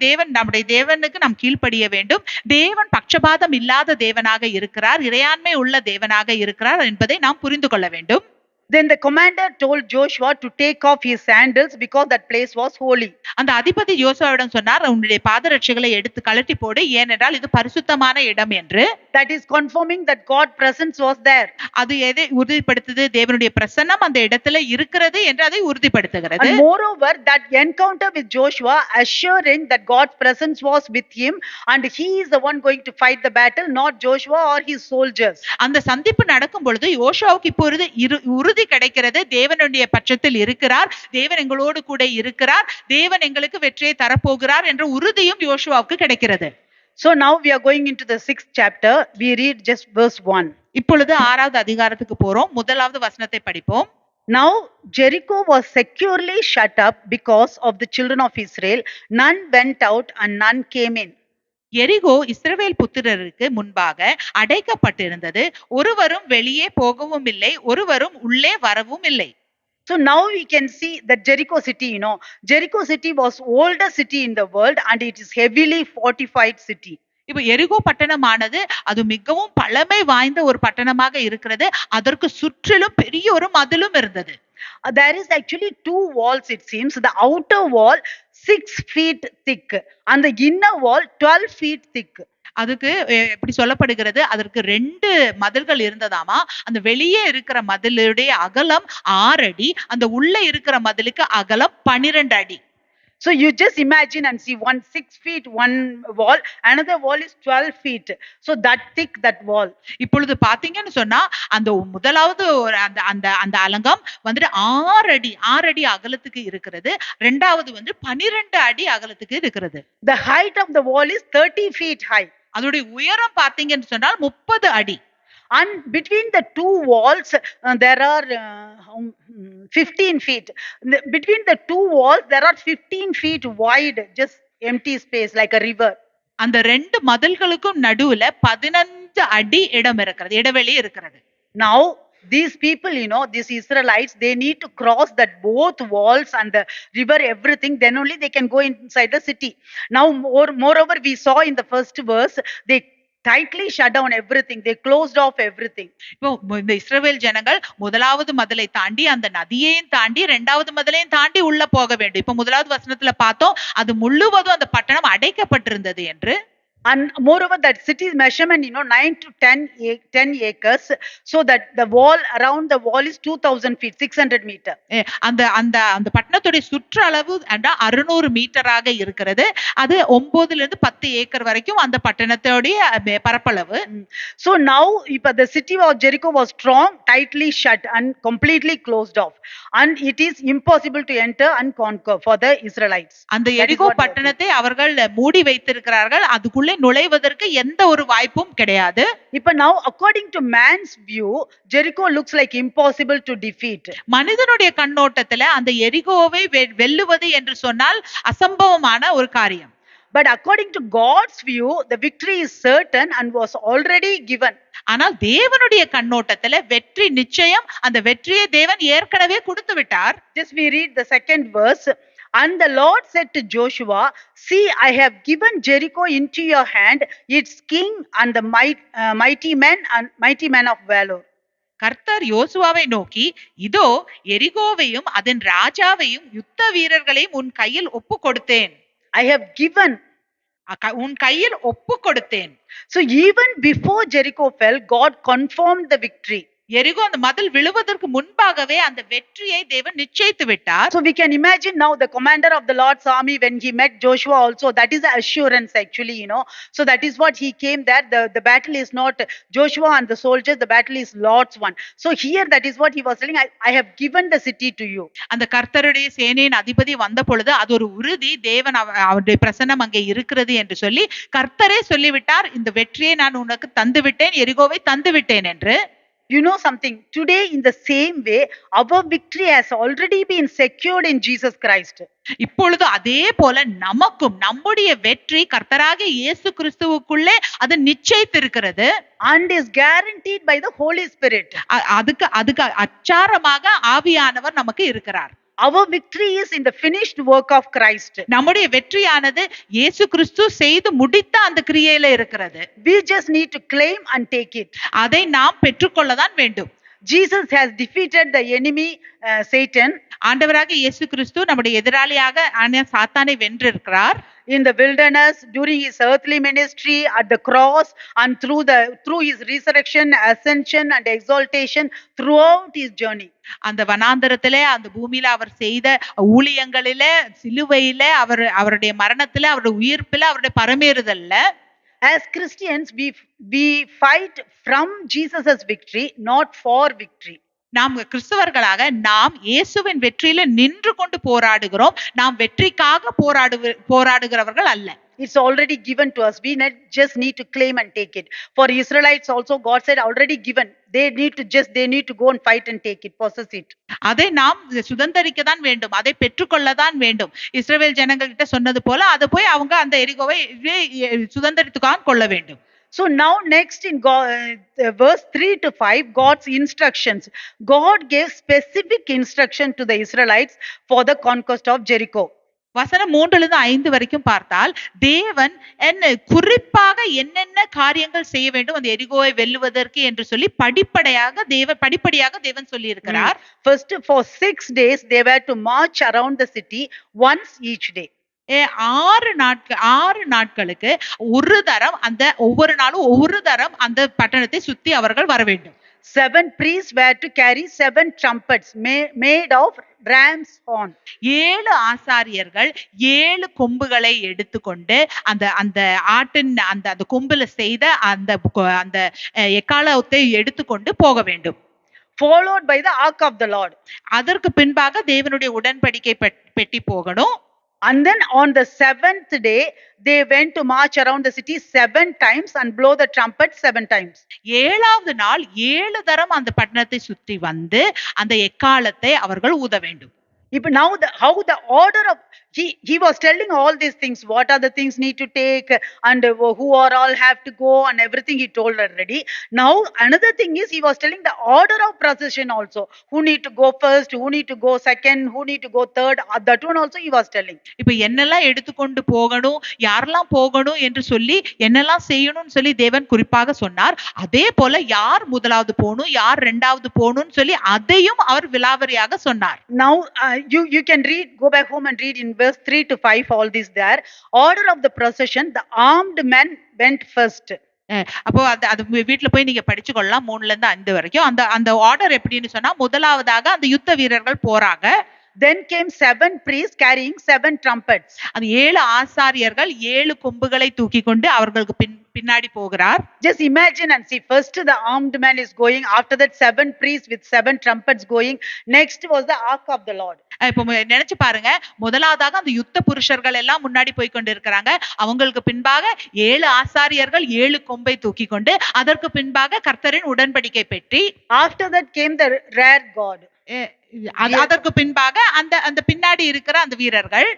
தேவனுக்கு நாம் கீழ்ப்படிய வேண்டும். தேவன் பட்சபாதம் இல்லாத தேவனாக இருக்கிறார், இறையாண்மை உள்ள தேவனாக இருக்கிறார் என்பதை நாம் புரிந்து கொள்ள வேண்டும். Then the commander told Joshua to take off his sandals because that place was holy. அந்த அதிபதி யோசுவாவிடம் சொன்னார், உன்னுடைய பாதரட்சைகளை எடுத்து கழட்டி போடு, ஏனென்றால் இது பரிசுத்தமான இடம் என்று. That is confirming that God presence was there. அது எதை உறுதிப்படுத்துது? தேவனுடைய பிரசன்னம் அந்த இடத்துல இருக்கிறது என்று அதை உறுதிப்படுத்துகிறது. And moreover, that encounter with Joshua assuring that God's presence was with him and he is the one going to fight the battle, not Joshua or his soldiers. அந்த சந்திப்பு நடக்கும் பொழுது யோசுவாவுக்கு இப்பொழுது உறுதி கிடைக்கிறது, தேவனுடைய பட்சத்தில் இருக்கிறார், தேவன் எங்களோடு கூட இருக்கிறார், தேவன் எங்களுக்கு வெற்றியை தரப்போகிறார் என்ற உறுதியும் யோசுவாவுக்கு கிடைக்கிறது. So now we are going into the 6th chapter. We read just verse 1. இப்பொழுது 6வது அதிகாரத்துக்கு போறோம். முதலாவது வசனத்தை படிப்போம். Now Jericho was securely shut up because of the children of Israel. None went out and none came in. எரிகோ இஸ்ரவேல் புத்திரருக்கு முன்பாக அடைக்கப்பட்டிருந்தது, ஒருவரும் வெளியே போகவும் இல்லை, ஒருவரும் உள்ளே வரவும் இல்லை. So now we can see that Jericho city, Jericho city was oldest city in the world and it is heavily fortified city. இப்ப எரிகோ பட்டணமானது அது மிகவும் பழமை வாய்ந்த ஒரு பட்டணமாக இருக்கிறது. அதற்கு சுற்றிலும் பெரிய ஒரு மதிலும் இருந்தது. There is actually 2 walls, it seems. The outer wall 6 feet thick and the inner wall 12 feet thick. அதுக்கு எப்படி சொல்லப்படுகிறது, அதற்கு 2 மதில்கள் இருந்ததாமா. அந்த வெளியே இருக்கிற மதிலுடைய அகலம் 6 அடி, அந்த உள்ள இருக்கிற மதிலுக்கு அகலம் 12 அடி. So you just imagine and see, one 6 feet one wall, another wall is 12 feet. So that thick, that wall. இப்பொழுது பாத்தீங்கன்னு சொன்னா அந்த முதலாவது அந்த அந்த அந்த அலங்கம் வந்துட்டு 6 அடி அகலத்துக்கு இருக்கிறது, ரெண்டாவது வந்து 12 அடி அகலத்துக்கு இருக்கிறது. The height of the wall is 30 feet high. அதோட உயரம் பாத்தீங்கன்னு சொன்னால் 30 அடி. And between the 2 walls there are 15 feet. Between the 2 walls there are 15 feet wide just empty space like a river. அந்த 2 மதில்களுக்கும் நடுவுல 15 அடி இடம் இருக்கிறது, இடைவெளி இருக்கிறது. Now these people, these Israelites, they need to cross that both walls and the river, everything, then only they can go inside the city. Now moreover we saw in the first verse, they tightly shut down everything, they closed off everything. இப்போ இந்த இஸ்ரவேல் ஜனங்கள் முதலாவது மதிலை தாண்டி அந்த நதியையும் தாண்டி இரண்டாவது மதிலையும் தாண்டி உள்ள போக வேண்டும். இப்போ முதலாவது வசனத்துல பார்த்தோம், அது முழுவதும் அந்த பட்டணம் அடைக்கப்பட்டிருந்தது என்று. And moreover that city's measurement 9 to 10 acres, so that the wall around the wall is 2000 feet, 600 meter. அந்த அந்த அந்த பட்டணத்துடைய சுற்றளவு 600 மீட்டராக இருக்கிறது. அது 9ல இருந்து 10 ஏக்கர் வரைக்கும் அந்த பட்டணத்துடைய பரப்பளவு. So now the city of Jericho was strong, tightly shut and completely closed off, and it is impossible to enter and conquer for the Israelites. அந்த எரிகோ பட்டணத்தை அவர்கள் மூடி வைத்திருக்கிறார்கள், அதுக்குள்ளே நுழைவதற்கு எந்த ஒரு வாய்ப்பும் கிடையாது. இப்ப now according to man's view, Jericho looks like impossible to defeat. மனிதனுடைய கண்ணோட்டத்துல அந்த எரிகோவை வெல்லுவது என்று சொன்னால் அசம்பவமான ஒரு காரியம். But according to God's view, the victory is certain and was already given. ஆனால் தேவனுடைய கண்ணோட்டத்துல வெற்றி நிச்சயம், அந்த வெற்றியை தேவன் ஏற்கனவே கொடுத்து விட்டார். Just we read the 2nd verse. And the Lord said to Joshua, see, I have given Jericho into your hand, its king and the mighty men of valor. கர்த்தர் யோசுவாவை நோக்கி, இதோ எரிகோவையும் அதன் ராஜாவையும் யுத்த வீரர்களையும் உன் கையில் ஒப்பு கொடுத்தேன். I have given. உன் கையில் ஒப்பு கொடுத்தேன். So even before Jericho fell, God confirmed the victory. எரிகோ அந்த மதில் விழுவதற்கு முன்பாகவே அந்த வெற்றியை தேவன் நிச்சயித்து விட்டார். So we can imagine now the commander of the Lord's army, when he met Joshua also, that is the assurance actually, so that is what he came there. The battle is not Joshua and the soldiers, the battle is Lord's one. So here that is what he was telling, I have given the city to you. அந்த கர்த்தருடைய சேனையின் அதிபதி வந்த பொழுது அது ஒரு உறுதி, தேவன் அவருடைய பிரசன்னம் அங்கே இருக்கிறது என்று சொல்லி கர்த்தரே சொல்லிவிட்டார், இந்த வெற்றியை நான் உனக்கு தந்து விட்டேன், எரிகோவை தந்து விட்டேன் என்று. You know something? Today, in the same way, our victory has already been secured in Jesus Christ. இப்பொழுது அதே போல நமக்கும் நம்முடைய வெற்றி கர்த்தராகிய இயேசு கிறிஸ்துவுக்குள்ளே அது நிச்சயித்திருக்கிறது. And is guaranteed by the Holy Spirit. அதுக்கு அதுக்கு அச்சாரமாக ஆவியானவர் நமக்கு இருக்கிறார். Our victory is in the finished work of Christ. நம்முடைய வெற்றியானது இயேசு கிறிஸ்து செய்து முடித்த அந்த கிரியையில இருக்கிறது. We just need to claim and take it. அதை நாம் பெற்றுக்கொள்ளதான் வேண்டும். Jesus has defeated the enemy Satan. ஆண்டவராக இயேசு கிறிஸ்து நம்முடைய எதிராளியாக சாத்தானை வென்றிருக்கிறார். In the wilderness, during his earthly ministry, at the cross, and through his resurrection, ascension and exaltation throughout his journey. அந்த வனாந்தரத்திலே அந்த பூமியில அவர் செய்த ஊழியங்களிலே சிலுவையில அவருடைய மரணத்திலே அவருடைய உயிர்ப்பில அவருடைய பரமேறுதல்ல as Christians we fight from Jesus's victory, not for victory. நாம் கிறிஸ்தவர்களாக நாம் இயேசுவின் வெற்றியில நின்று கொண்டு போராடுகிறோம். நாம் வெற்றிக்காக போராடுகிறவர்கள் அல்ல. It's already given to us. We just need to claim and take it. For Israelites also, God said already given. They need to go and fight and take it, possess it. அதை நாம் சுதந்தரிக்க தான் வேண்டும், அதை பெற்றுக்கொள்ளதான் வேண்டும். இஸ்ரவேல் ஜனங்கள் கிட்ட சொன்னது போல அதை போய் அவங்க அந்த எரிகோவை சுதந்தரித்துக்காக கொள்ள வேண்டும். So now next in verse 3 to 5, God's instructions. God gave specific instruction to the Israelites for the conquest of Jericho. வசனம் 3-5 வரைக்கும் பார்த்தால் தேவன் குறிப்பாக என்னென்ன காரியங்கள் செய்ய வேண்டும் அந்த எரிகோவை வெல்லுவதற்கு என்று சொல்லி படிப்படியாக தேவன் சொல்லி இருக்கிறார். First, for 6 days they were to march around the city once each day. 6 நாட்களுக்கு ஒரு தரம் அந்த ஒவ்வொரு நாளும் ஒவ்வொரு தரம் அந்த பட்டணத்தை சுத்தி அவர்கள் வர வேண்டும். 7 priests were to carry 7 trumpets made of ram's horn. 7 ஆசாரியர்கள் 7 கொம்புகளை எடுத்துக்கொண்டு அந்த அந்த ஆட்டின் அந்த கொம்புல செய்த அந்த எக்காலத்தை எடுத்துக்கொண்டு போக வேண்டும். Followed by the ark of the Lord. அதற்கு பின்பாக தேவனுடைய உடன்படிக்கை பெட்டி போகணும். And then on the 7th day, they went to march around the city 7 times and blow the trumpet 7 times. 7வது நாள் 7 தரம் அந்த பட்டணத்தை சுற்றி வந்து அந்த எக்காலத்தை அவர்கள் ஊத வேண்டும். Now how the order of he was telling all these things, what are the things need to take and who are all have to go and everything he told already. Now another thing is he was telling the order of procession also, who need to go first, who need to go second, who need to go third, that one also he was telling. இப்ப என்னெல்லாம் எடுத்துக்கொண்டு போகணும், யாரெல்லாம் போகணும் என்று சொல்லி என்னெல்லாம் செய்யணும்னு சொல்லி தேவன் குறிப்பாக சொன்னார். அதே போல யார் முதலாவது போகணும், யார் இரண்டாவது போகணும்னு சொல்லி அதையும் அவர் விலாவரியாக சொன்னார். Now you can go back home and read in verse 3 to 5 all this there. Order of the procession, the armed men went first. அப்போ அது வீட்டுல போய் நீங்க படிச்சு கொள்ளலாம் 3-5 வரைக்கும். அந்த ஆர்டர் எப்படின்னு சொன்னா முதலாவதாக அந்த யுத்த வீரர்கள் போறாங்க. Then came 7 priests carrying 7 trumpets. அந்த 7 ஆசாரியர்கள் 7 கொம்புகளை தூக்கி கொண்டு அவர்களுக்கு பின்னாடி போகிறார். Just imagine and see, first the armed man is going, after that 7 priests with 7 trumpets going, next was the ark of the Lord. இப்போ நினைச்சு பாருங்க, முதலாவதாக அந்த யுத்த புருஷர்கள் எல்லாம் முன்னாடி போய் கொண்டு இருக்கிறாங்க. அவங்களுக்கு பின்பாக 7 ஆசாரியர்கள் 7 கொம்பை தூக்கி கொண்டு அதற்கு பின்பாக கர்த்தரின் உடன்படிக்கை பெட்டி. After that came the rear guard. அதற்கு பின்பாக அந்த பின்னாடி இருக்கிற அந்த வீரர்கள்.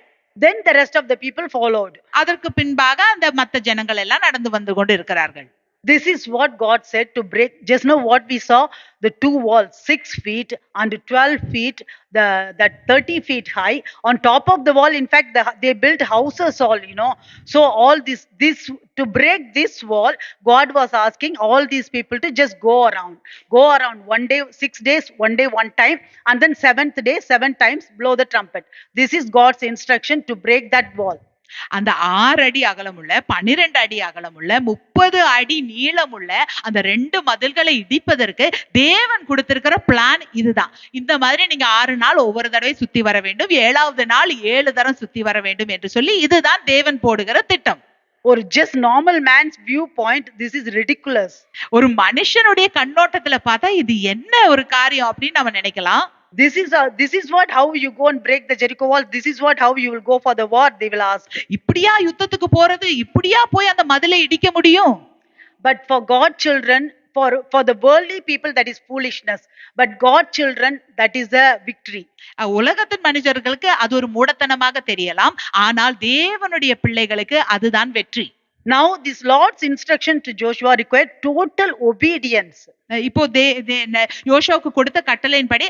Then the rest of the people followed. அதற்கு பின்பாக அந்த மத்த ஜனங்கள் எல்லாம் நடந்து வந்து கொண்டு இருக்கிறார்கள். This is what God said to break. Just know what we saw, the 2 walls 6 feet and 12 feet, that 30 feet high. On top of the wall, in fact, they built houses all, So all this to break this wall, God was asking all these people to just go around one day, 6 days, one day, one time, and then 7th day, 7 times blow the trumpet. This is God's instruction to break that wall. அந்த 6 அடி அகலமுள்ள 12 அடி அகலமுள்ள 30 அடி நீளமுள்ள அந்த 2 மதில்களை இடிப்பதற்கு தேவன் கொடுத்திருக்கிற plan இதுதான். இந்த மாதிரி நீங்க 6 நாள் ஒவ்வொரு தடவை சுத்தி வர வேண்டும், 7வது நாள் 7 தரம் சுத்தி வர வேண்டும் என்று சொல்லி இதுதான் தேவன் போடுகிற திட்டம். ஒரு just normal man's viewpoint, this is ridiculous. ஒரு மனுஷனுடைய கண்ணோட்டத்துல பார்த்தா இது என்ன ஒரு காரியம் அப்படின்னு நம்ம நினைக்கலாம். This is how you go and break the Jericho wall. This is how you will go for the war, they will ask. இப்படியா யுத்தத்துக்கு போறது, இப்படியா போய் அந்த மதிலை இடிக்க முடியும்? But for God children, for the worldly people that is foolishness, but God children that is a victory. உலகத்தின் மனிதர்களுக்கு அது ஒரு மூடத்தனமாக தெரியலாம், ஆனால் தேவனுடைய பிள்ளைகளுக்கு அதுதான் வெற்றி. Now this Lord's instruction to Joshua required total obedience. இப்போ யோசுவாவுக்கு கொடுத்த கட்டளையின்படி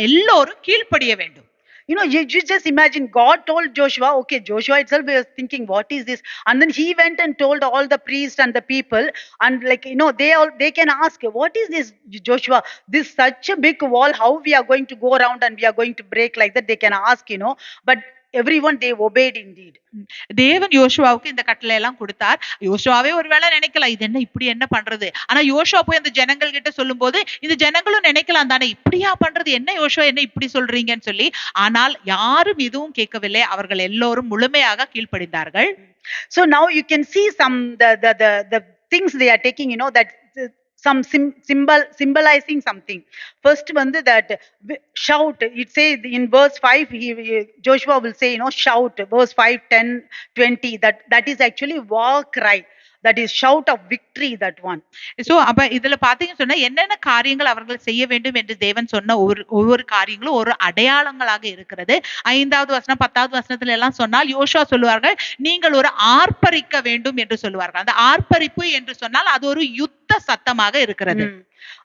எல்லோரும் கீழ்ப்படிய வேண்டும். You know, you just imagine, God told Joshua, okay, Joshua itself was thinking, what is this? And then he went and told all the priests and the people, and like, you know, they can ask, what is this, Joshua? This such a big wall, how we are going to go around and we are going to break like that? They can ask, you know, but everyone they obeyed indeed. தேவன் யோசுவாவுக்கு இந்த கட்டளை எல்லாம் கொடுத்தார். யோசுவாவே ஒருவேளை நினைக்கலாம், இது என்ன இப்படி என்ன பண்றது, ஆனா யோசுவா போய் அந்த ஜனங்கள் கிட்ட சொல்லும் போது இந்த ஜனங்களும் நினைக்கலாம் தானே, இப்படியா பண்றது, என்ன யோசுவா என்ன இப்படி சொல்றீங்கன்னு சொல்லி. ஆனால் யாரும் எதுவும் கேட்கவில்லை, அவர்கள் எல்லோரும் முழுமையாக கீழ்ப்படிந்தார்கள். So now you can see some the things they are taking, you know, that some symbolizing something. First one, that shout, it says in verse 5, Joshua will say, you know, shout, verse 5, 10, 20, that is actually war cry, that is shout of victory, that one. So அப்ப இதுல பாத்தீங்கன்னு சொன்னா என்னென்ன காரியங்கள் அவர்கள் செய்ய வேண்டும் என்று தேவன் சொன்ன ஒவ்வொரு காரியங்களும் ஒரு அடையாளங்களாக இருக்கிறது. 5வது வசனம் 10வது வசனத்துல எல்லாம் சொன்னால் யோசுவா சொல்லுவார்கள், நீங்கள் ஒரு ஆர்ப்பரிக்க வேண்டும் என்று சொல்லுவார்கள். அந்த ஆர்ப்பரிப்பு என்று சொன்னால் அது ஒரு யுத்த சத்தமாக இருக்கிறது.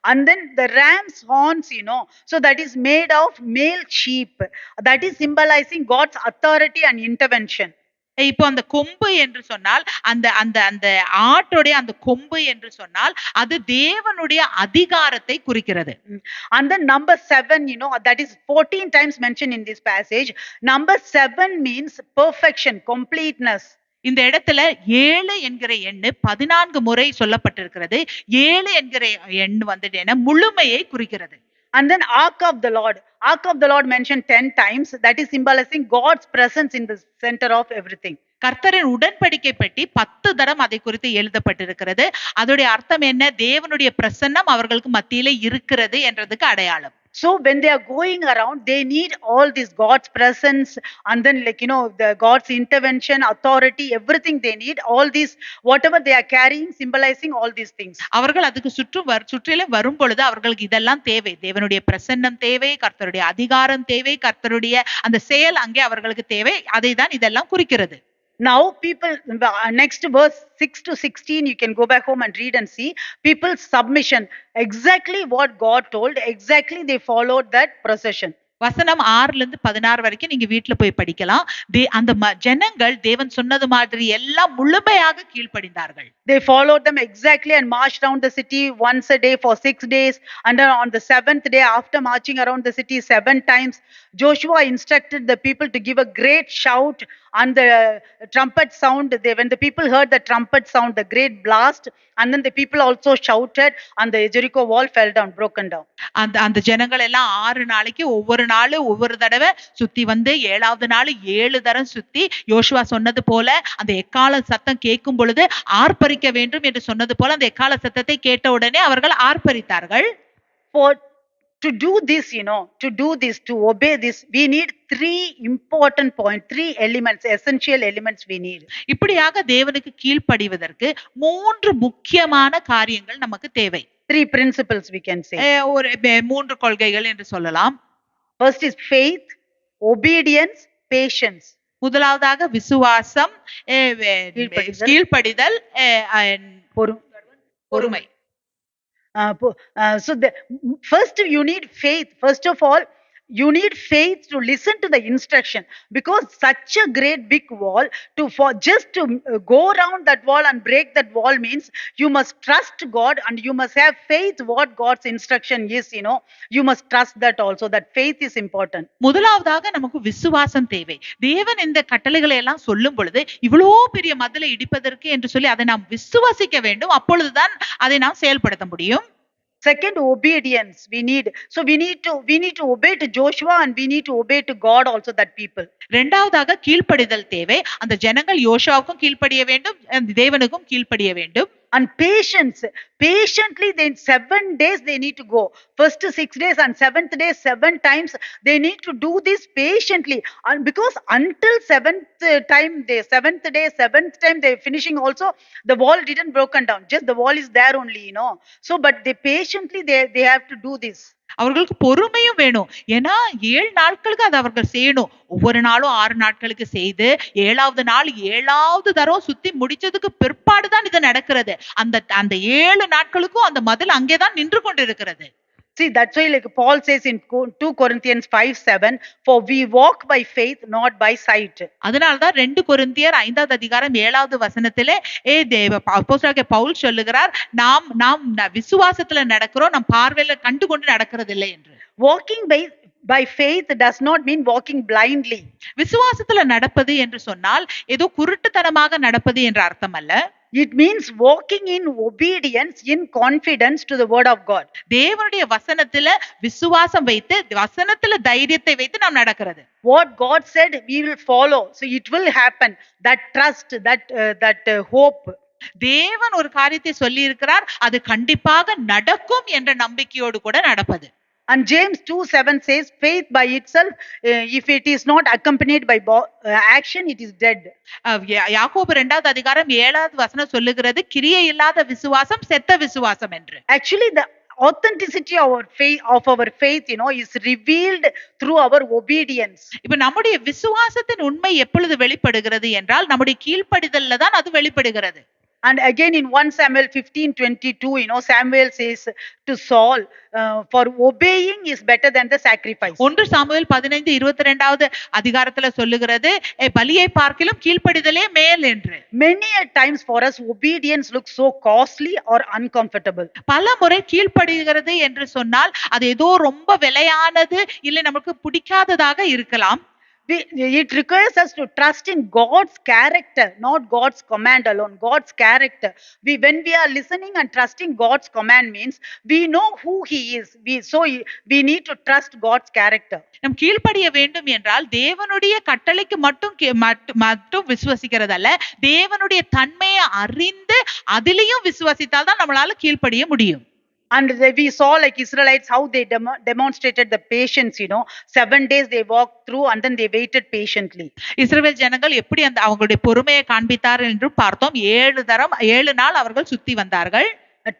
And then the ram's horns, you know, so that is made of male sheep, that is symbolizing God's authority and intervention. இப்போ அந்த கொம்பு என்று சொன்னால் அந்த அந்த அந்த ஆட்டோடைய அந்த கொம்பு என்று சொன்னால் அது தேவனுடைய அதிகாரத்தை குறிக்கிறது. And then number 7, you know, that is 14 times mentioned in this passage. Number 7 means perfection, completeness. இந்த இடத்துல 7 என்கிற எண்ணு 14 முறை சொல்லப்பட்டிருக்கிறது. 7 என்கிற எண் வந்துட்டு என்ன முழுமையை குறிக்கிறது. And then ark of the Lord mentioned 10 times, that is symbolizing God's presence in the center of everything. கர்த்தரின் உடன்படிக்கை பெட்டி 10 தரம் அதை குறித்து எழுதப்பட்டிருக்கிறது. அதோடைய அர்த்தம் என்ன, தேவனுடைய பிரசன்னம் அவர்களுக்கு மத்தியிலே இருக்கிறது என்றதுக்கு அடையாளம். So when they are going around, they need all this God's presence, and then like, you know, the God's intervention, authority, everything they need, all these whatever they are carrying, symbolizing all these things. அவர்கள் அதுக்கு சுற்றிலும் வரும் பொழுது அவர்களுக்கு இதெல்லாம் தேவை. தேவனுடைய பிரசன்னம் தேவை, கர்த்தருடைய அதிகாரம் தேவை, கர்த்தருடைய அந்த செயல் அங்கே அவர்களுக்கு தேவை. அதை தான் இதெல்லாம் குறிக்கிறது. Now people, next verse 6 to 16, you can go back home and read and see people's submission, exactly what God told, exactly they followed that procession. வசனம் 6ல இருந்து 16 வரைக்கும் நீங்க வீட்டுல போய் படிக்கலாம். அந்த ஜனங்கள் தேவன் சொன்னது மாதிரி எல்லாம் முழுமையாக கீழ்ப்படிந்தார்கள். They followed them exactly and marched around the city once a day for 6 days, and on the 7th day, after marching around the city 7 times, Joshua instructed the people to give a great shout and the trumpet sound. When the people heard the trumpet sound, the great blast, and then the people also shouted, and the Jericho wall fell down, broken down. அந்த ஜனங்கள் எல்லாம் 6 நாளைக்கு ஒவ்வொரு நாள் ஒவ்வொரு தடவை சுத்தி வந்து 7வது நாள் 7 தரம் சுத்தி யோசுவா சொன்னது போல அந்த எக்கால சத்தம் கேட்கும் பொழுது ஆர்ப்பரிக்க வேண்டும் என்று சொன்னது போல அந்த எக்கால சத்தத்தை கேட்ட உடனே அவர்கள் ஆர்ப்பரித்தார்கள். To do this, you know, to obey this, we need 3 important points, 3 elements, essential elements we need. இப்படியாக தேவனுக்கு கீழ்ப்படிவதற்கு 3 முக்கியமான காரியங்கள் நமக்கு தேவை. 3 principles we can say. ஒரு 3 கொள்கைகள் என்று சொல்லலாம். First is faith, obedience, patience. முதலாவதாக விசுவாசம், கீழ்ப்படிதல், பொறுமை. So first you need faith. First of all, you need faith to listen to the instruction, because such a great big wall, just to go around that wall and break that wall means you must trust God, and you must have faith what God's instruction is, you know, you must trust that also. That faith is important. முதலாவதாக நமக்கு விசுவாசம் தேவை. தேவன் இந்த கட்டளைகளை எல்லாம் சொல்லும் பொழுது இவ்வளவு பெரிய மதிலை இடிப்பதற்கு என்று சொல்லி அதை நாம் விசுவாசிக்க வேண்டும். அப்பொழுதுதான் அதை நாம் செயல்படுத்த முடியும். Second, obedience we need. So we need to obey to Joshua, and we need to obey to God also, that people. இரண்டாவதாக கீழ்ப்படிதல் தேவை. அந்த ஜனங்கள் யோசுவாவுக்கும் கீழ்ப்படிய வேண்டும், தேவனுக்கும் கீழ்ப்படிய வேண்டும். And patience, patiently, they 7 days they need to go. First 6 days and seventh day 7 times they need to do this patiently. And because until seventh day, seventh time they finishing also, the wall didn't broken down. Just the wall is there only. So, but they patiently they have to do this. அவர்களுக்கு பொறுமையும் வேணும். ஏன்னா 7 நாட்களுக்கு அதை அவர்கள் செய்யணும். ஒவ்வொரு நாளும் 6 நாட்களுக்கு செய்து 7வது நாள் 7வது தரம் சுத்தி முடிச்சதுக்கு பிற்பாடுதான் இது நடக்கிறது. அந்த அந்த 7 நாட்களுக்கும் அந்த மதில் அங்கேதான் நின்று கொண்டிருக்கிறது. See, that's why like Paul says in 2 Corinthians 5:7, for we walk by faith, not by sight. அதனால்தான் 2 கொரிந்தியர் 5வது அதிகாரம் 7வது வசனத்திலே அப்போஸ்தலனாகிய பவுல் சொல்லுகிறார், நாம் விசுவாசத்துல நடக்கிறோம், நம் பார்வையில கண்டு கொண்டு நடக்கிறதில்லை என்று. Walking by faith does not mean walking blindly. விசுவாசத்துல நடப்பது என்று சொன்னால் ஏதோ குருட்டுத்தனமாக நடப்பது என்ற அர்த்தம் அல்ல. It means walking in obedience, in confidence to the word of God. தேவனுடைய வசனத்துல விசுவாசம் வைத்து, வசனத்துல தைரியத்தை வைத்து நாம் நடக்கிறது. What God said we will follow, so it will happen. That trust, that hope. தேவன் ஒரு காரியத்தை சொல்லி இருக்கிறார், அது கண்டிப்பாக நடக்கும் என்ற நம்பிக்கையோடு கூட நடப்பது. And James 2:7 says, faith by itself, if it is not accompanied by action, it is dead. யாக்கோபு 2வது அதிகாரம் 7வது வசனம் சொல்லுகிறது, கிரியை இல்லாத விசுவாசம் செத்த விசுவாசம் என்று. Actually, the authenticity of our faith, is revealed through our obedience. இப்ப நம்முடைய விசுவாசத்தின் உண்மை எப்பொழுது வெளிப்படுகிறது என்றால் நம்முடைய கீழ்ப்படிதல்ல தான் அது வெளிப்படுகிறது. And again in 1 Samuel 15:22, Samuel says to Saul, for obeying is better than the sacrifice. 1 Samuel 15:22வது அதிகாரத்துல சொல்லுகிறது, பலியை பார்க்கிலும் கீழ்ப்படிதலே மேல் என்று. Many a times for us obedience looks so costly or uncomfortable. பல முறை கீழ்ப்படிகிறது என்று சொன்னால் அது ஏதோ ரொம்ப விலையானது, இல்லை நமக்கு பிடிக்காததாக இருக்கலாம். It requires us to trust in God's character, not God's command alone. God's character. When we are listening and trusting God's command means we know who He is. We need to trust God's character. நம் கீழ்ப்படிய வேண்டும் என்றால் தேவனுடைய கட்டளைக்கு மட்டும் விசுவாசிக்கிறதல்ல, தேவனுடைய தன்மையை அறிந்து அதிலையும் விசுவாசித்தால் தான் நம்மளால கீழ்ப்படிய முடியும். And we saw like Israelites how they demonstrated the patience. 7 days they walked through and then they waited patiently. இஸ்ரவேல் ஜனங்கள் எப்படி அந்த அவங்களுடைய பொறுமையை காண்பித்தார் என்று பார்த்தோம். 7 நாள் அவர்கள் சுத்தி வந்தார்கள்.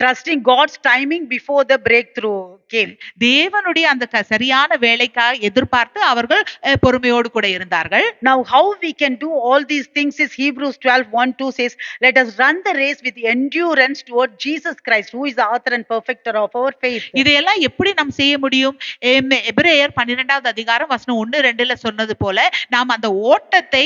Trusting God's timing before the breakthrough came. தேவனுடைய அந்த சரியான வேலைக்காக எதிர்பார்த்து அவர்கள் பொறுமையோடு கூட இருந்தார்கள். Now how we can do all these things is Hebrews 12:1-2 says, let us run the race with endurance toward Jesus Christ, who is the author and perfecter of our faith. இதையெல்லாம் எப்படி நாம் செய்ய முடியும்? எபிரேயர் 12வது அதிகாரம் வசனம் 1-2ல சொன்னது போல நாம் அந்த ஓட்டத்தை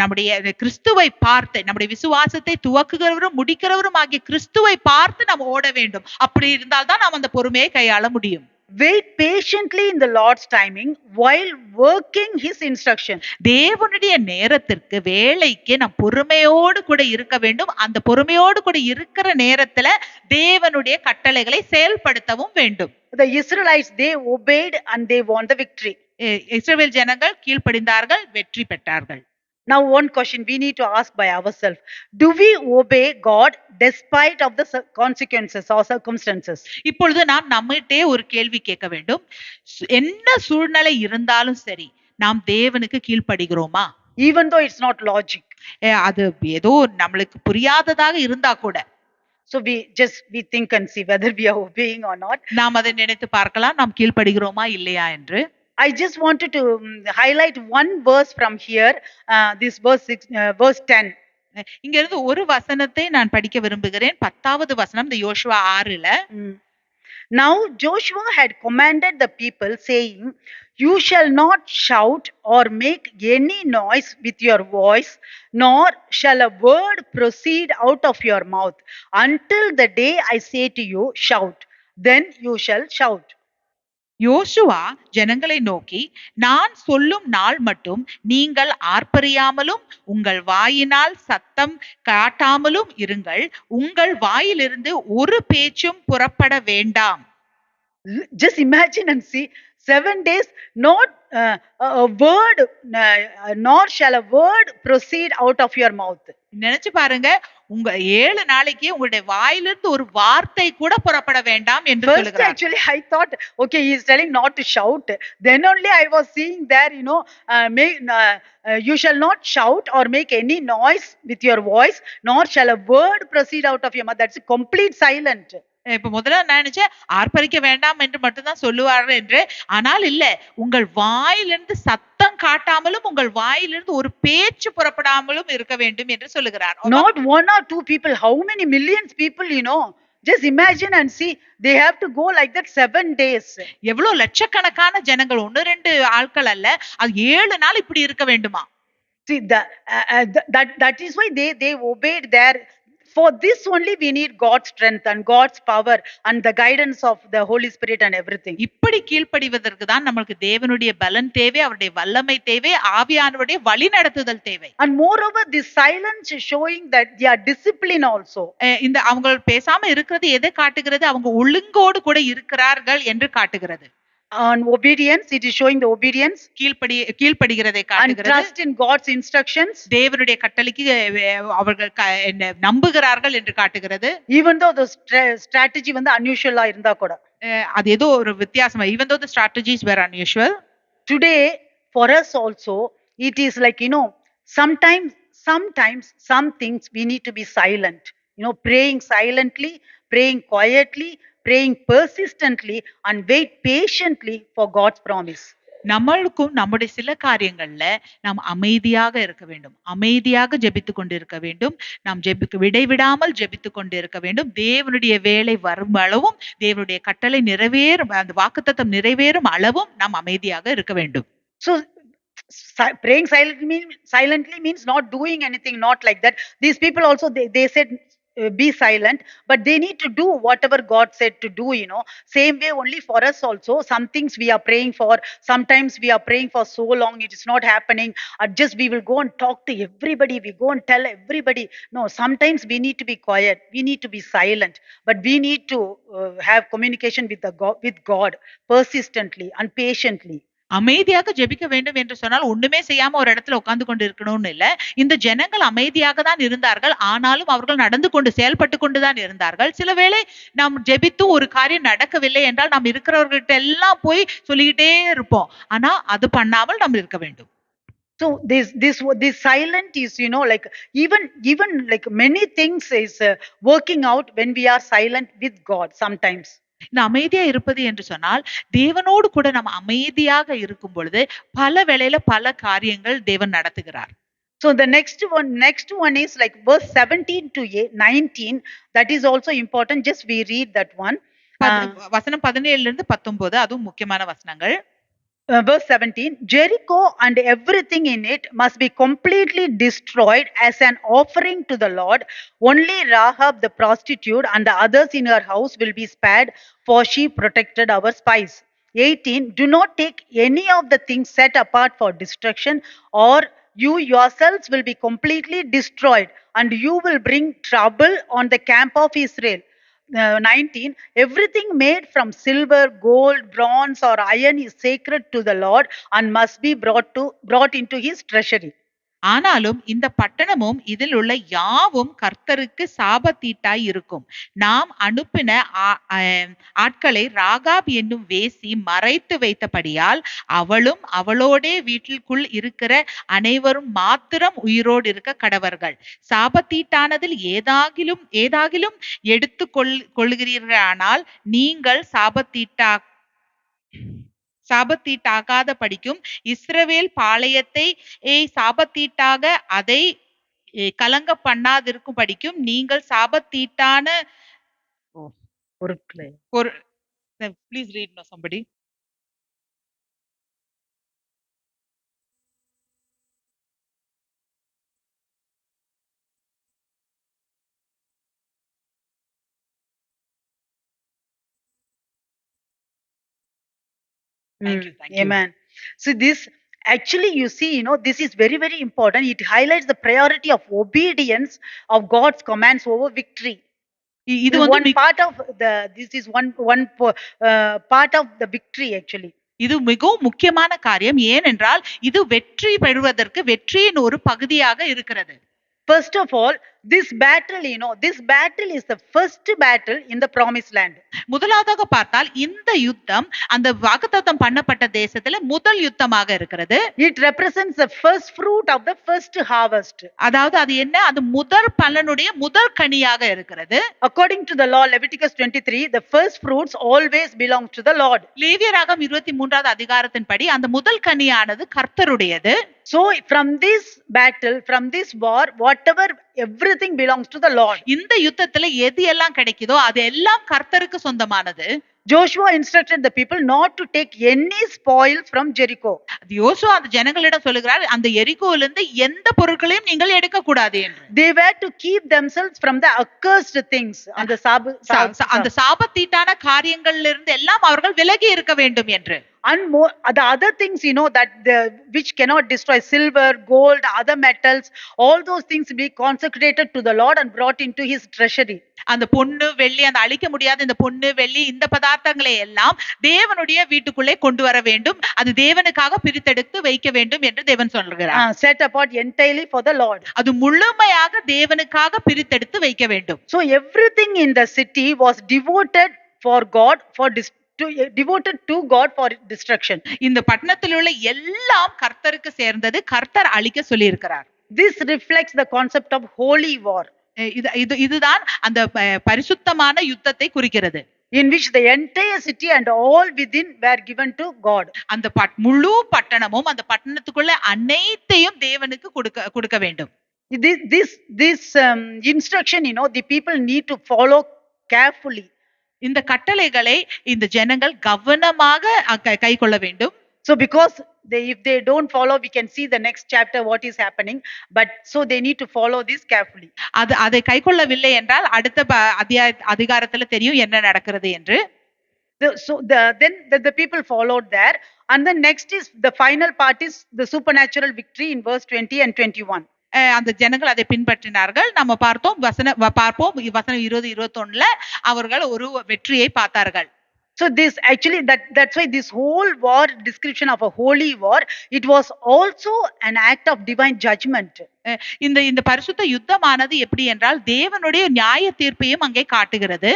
நம்முடைய கிறிஸ்துவை பார்த்து, நம்முடைய விசுவாசத்தை துவக்குகிறவரும் முடிக்கிறவரும் ஆகிய கிறிஸ்துவை பார்த்து நாம் ஓட வேண்டும். அப்படி இருந்தால் தான் நாம் அந்த பொறுமையை கையாள முடியும். Wait patiently in the Lord's timing while working His instruction. தேவனுடைய நேரத்திற்கு, வேலைக்கு நாம் பொறுமையோடு கூட இருக்க வேண்டும். அந்த பொறுமையோடு கூட இருக்கிற நேரத்துல தேவனுடைய கட்டளைகளை செயல்படுத்தவும் வேண்டும். The Israelites, they obeyed and they won the victory. இஸ்ரவேல் ஜனங்கள் கீழ்ப்படிந்தார்கள், வெற்றி பெற்றார்கள். Now one question we need to ask by ourselves, do we obey God despite of the consequences or circumstances? இப்பொழுது நாம் நம்மிட்டே ஒரு கேள்வி கேட்க வேண்டும். என்ன சூழ்நிலை இருந்தாலும் சரி நாம் தேவனுக்கு கீழ்ப்படிகிறோமா? Even though it's not logic. அது ஏதோ நம்மளுக்கு புரியாததாக இருந்தா கூட. So we think and see whether we are obeying or not. நாம் அதை நினைத்து பார்க்கலாம், நாம் கீழ்ப்படிகிறோமா இல்லையா என்று. I just wanted to highlight one verse from here, this verse 10. இங்க இருந்து ஒரு வசனத்தை நான் படிக்க விரும்புகிறேன். 10வது வசனம், இந்த யோசுவா 6ல. Now Joshua had commanded the people saying, you shall not shout or make any noise with your voice, nor shall a word proceed out of your mouth until the day I say to you, shout, then you shall shout. யோசுவா ஜனங்களை நோக்கி, நான் சொல்லும் நாள் மட்டும் நீங்கள் ஆர்ப்பரியாமலும் உங்கள் வாயினால் சத்தம் காட்டாமலும் இருங்கள். உங்கள் வாயிலிருந்து ஒரு பேச்சும் புறப்பட வேண்டாம். Just imagine and see, 7 days, not a word, nor shall a word proceed out of your mouth. நினைச்சு பாருங்க, உங்க 7 நாளைக்கு உங்களுடைய வாயிலிருந்து ஒரு வார்த்தை கூட புறப்பட வேண்டாம் என்று First, சொல்லுகிறார். actually, I thought, okay, he is telling not to shout. Then only I was seeing there, you shall not shout or make any noise with your voice, nor shall a word proceed out of your mouth. That's complete silent. இப்ப முதல்ல நான் நினைச்சேன் ஆர்ப்பரிக்க வேண்டாம் என்று மட்டும்தான் சொல்லுவார் என்று. ஆனால் இல்ல, உங்கள் வாயிலிருந்து சத்தம் காட்டாமலும் உங்கள் வாயிலிருந்து ஒரு பேச்சு புறப்படாமலும் இருக்க வேண்டும் என்று சொல்லுகிறார். Not one or two people, how many millions people, just imagine and see, they have to go like that 7 days. எவ்வளவு லட்சக்கணக்கான ஜனங்கள், 1-2 ஆட்கள் அல்ல, அது 7 நாள் இப்படி இருக்க வேண்டுமா? See, that is why they obeyed there. For this only we need God's strength and God's power and the guidance of the Holy Spirit and everything. இப்படி கீழ்ப்படிவதற்கு தான் நமக்கு தேவனுடைய பலன் தேவை, அவருடைய வல்லமை தேவை, ஆவியானவருடைய வழிநடத்துதல் தேவை. And moreover, this silence is showing that they are discipline also. இந்த அவங்க பேசாம இருக்கிறது எதை காட்டுகிறது? அவங்க ஒழுங்கோடு கூட இருக்கிறார்கள் என்று காட்டுகிறது. On obedience, it is showing the obedience. கீழ்ப்படிகிறதை காட்டுகிறது. And trust in God's instructions. தேவனுடைய கட்டளைக்கு அவர்கள் நம்புகிறார்கள் என்று காட்டுகிறது. Even though the strategy வந்து unusual இருந்தா கூட, அது ஏதோ ஒரு வித்தியாசமா, even though the strategies were unusual. Today for us also it is like, sometimes some things we need to be silent, praying silently, praying quietly, praying persistently and wait patiently for God's promise. நம்மளுக்கும் நம்முடைய சில காரியங்கள்ல நாம் அமைதியாக இருக்க வேண்டும், அமைதியாக ஜெபித்துக் கொண்டிருக்க வேண்டும், நாம் விடைவிடாமல் ஜெபித்துக் கொண்டிருக்க வேண்டும். தேவனுடைய வேலை வரும் அளவும், தேவனுடைய கட்டளை நிறைவேறும், அந்த வாக்குத்தத்தம் நிறைவேறும் அளவும் நாம் அமைதியாக இருக்க வேண்டும். So praying silently means not doing anything, not like that. These people also, they said be silent, but they need to do whatever God said to do. Same way only for us also, some things we are praying for, sometimes we are praying for so long it is not happening, or just we will go and talk to everybody, we go and tell everybody. No, sometimes we need to be quiet, we need to be silent, but we need to have communication with God persistently and patiently. அமைதியாக ஜெபிக்க வேண்டும் என்று சொன்னால் ஒண்ணுமே செய்யாம ஒரு இடத்துல உட்கார்ந்து கொண்டு இருக்கணும்னு இல்ல. இந்த ஜனங்கள் அமைதியாக தான் இருந்தார்கள், ஆனாலும் அவர்கள் நடந்து கொண்டு செயல்பட்டு கொண்டுதான் இருந்தார்கள். சில வேளை நாம் ஜெபித்தும் ஒரு காரியம் நடக்கவில்லை என்றால் நாம் இருக்கிறவர்கிட்ட எல்லாம் போய் சொல்லிக்கிட்டே இருப்போம். ஆனா அது பண்ணாமல் நாம் இருக்க வேண்டும். So this silent is, like even like many things is working out when we are silent with God sometimes. இந்த அமைதியா இருப்பது என்று சொன்னால் தேவனோடு கூட நம்ம அமைதியாக இருக்கும் பொழுது பல வேளையில பல காரியங்கள் தேவன் நடத்துகிறார். So the next one is like verse 17 to 19. That is also important. Just we read that one. வசனம் 17 இருந்து 19 அதுவும் முக்கியமான வசனங்கள். Verse 17, Jericho and everything in it must be completely destroyed as an offering to the Lord. Only Rahab the prostitute and the others in her house will be spared, for she protected our spies. 18, do not take any of the things set apart for destruction, or you yourselves will be completely destroyed, and you will bring trouble on the camp of Israel. 19, everything made from silver, gold, bronze or iron is sacred to the Lord and must be brought into his treasury. ஆனாலும் இந்த பட்டணமும் இதில் உள்ள யாவும் கர்த்தருக்கு சாபத்தீட்டாய் இருக்கும். நாம் அனுப்பின ஆட்களை ராகாப் என்னும் வேசி மறைத்து வைத்தபடியால் அவளும் அவளோடே வீட்டிற்குள் இருக்கிற அனைவரும் மாத்திரம் உயிரோடு இருக்க கடவர்கள். சாபத்தீட்டானதில் ஏதாகிலும் எடுத்து கொள்கிறீர்களானால் நீங்கள் சாபத்தீட்டாகாத படிக்கும் இஸ்ரவேல் பாளையத்தை சாபத்தீட்டாக அதை கலங்க பண்ணாதிருக்கும் படிக்கும் நீங்கள் சாபத்தீட்டான please read no somebody. Thank you. Amen. So this actually, you see, this is very, very important. It highlights the priority of obedience of God's commands over victory. This is one part of the victory actually. இது மிகவும் முக்கியமான காரியம். ஏனென்றால் இது வெற்றி பெறுவதற்கு வெற்றியின் ஒரு பகுதியாக இருக்கிறது. First of all, this battle, this battle is the first battle in the promised land. முதலாவதாக பார்த்தால் இந்த யுத்தம் அந்த வாக்குத்தத்தம் பண்ணப்பட்ட தேசத்துல முதல் யுத்தமாக இருக்கிறது. It represents the first fruit of the first harvest. அதாவது அது என்ன, அது முதல் பலனுடைய முதல் கனியாக இருக்கிறது. According to the law, Leviticus 23, the first fruits always belong to the Lord. லேவியராகமம் 23வது அதிகாரத்தின்படி அந்த முதல் கனியானது கர்த்தருடையது. So from this battle, from this war, whatever, everything belongs to the Lord. இந்த யுத்தத்துல எது எல்லாம் கிடைக்குதோ அது எல்லாம் கர்த்தருக்கு சொந்தமானது. Joshua instructed the people not to take any spoils from Jericho. யோசுவா அந்த ஜனங்களிடம் சொல்லுகிறார், அந்த எரிகோவிலிருந்து எந்த பொருட்களையும் நீங்கள் எடுக்க கூடாது என்று. They were to keep themselves from the accursed things. அந்த சாபத்தீட்டான காரியங்கள்ல இருந்து எல்லாம் அவர்கள் விலகி இருக்க வேண்டும் என்று. And more, the other things, that which cannot destroy, silver, gold, other metals, all those things be consecrated to the Lord and brought into his treasury. அந்த பொன்னு வெள்ளி, அந்த அழிக்க முடியாத இந்த பொன்னு வெள்ளி இந்த பதார்த்தங்களை எல்லாம் தேவனுடைய வீட்டுக்குள்ளே கொண்டு வர வேண்டும், அது தேவனுக்காக பிரித்தெடுத்து வைக்க வேண்டும் என்று தேவன் சொல்கிறார். Set apart entirely for the Lord. அது முழுமையாக தேவனுக்காக பிரித்தெடுத்து வைக்க வேண்டும். So everything in the city was devoted for God, devoted to God for destruction. இந்த பட்டணத்தில் உள்ள எல்லாம் கர்த்தருக்கு சேர்ந்தது, கர்த்தர் அழிக்க சொல்லி இருக்கிறார். This reflects the concept of holy war. இதுதான் அந்த பரிசுத்தமான யுத்தத்தை குறிக்கிறது. In which the entire city and all within were given to God. அந்த முழு பட்டணமும் அந்த பட்டணத்துக்குள்ள அனைத்தையும் தேவனுக்கு கொடுக்க வேண்டும். This instruction, the people need to follow carefully. இந்த கட்டளைகளை இந்த ஜனங்கள் கவனமாக கைக்கொள்ள வேண்டும். So because if they don't follow, we can see the next chapter what is happening, but so they need to follow this carefully. அதை கைக்கொள்ளவில்லை என்றால் அடுத்த அதிகாரத்துல தெரியும் என்ன நடக்கிறது என்று. So then the people followed there, and the next is the final part is the supernatural victory in verse 20 and 21. அந்த ஜனங்கள் அதை பின்பற்றினார்கள். நம்ம பார்ப்போம் வசனம் 20-21ல அவர்கள் ஒரு வெற்றியை பார்த்தார்கள். So this actually that's why this whole war description of a holy war, it was also an act of divine judgment. இந்த பரிசுத்த யுத்தமானது எப்படி என்றால் தேவனுடைய நியாய தீர்ப்பையும் அங்கே காட்டுகிறது.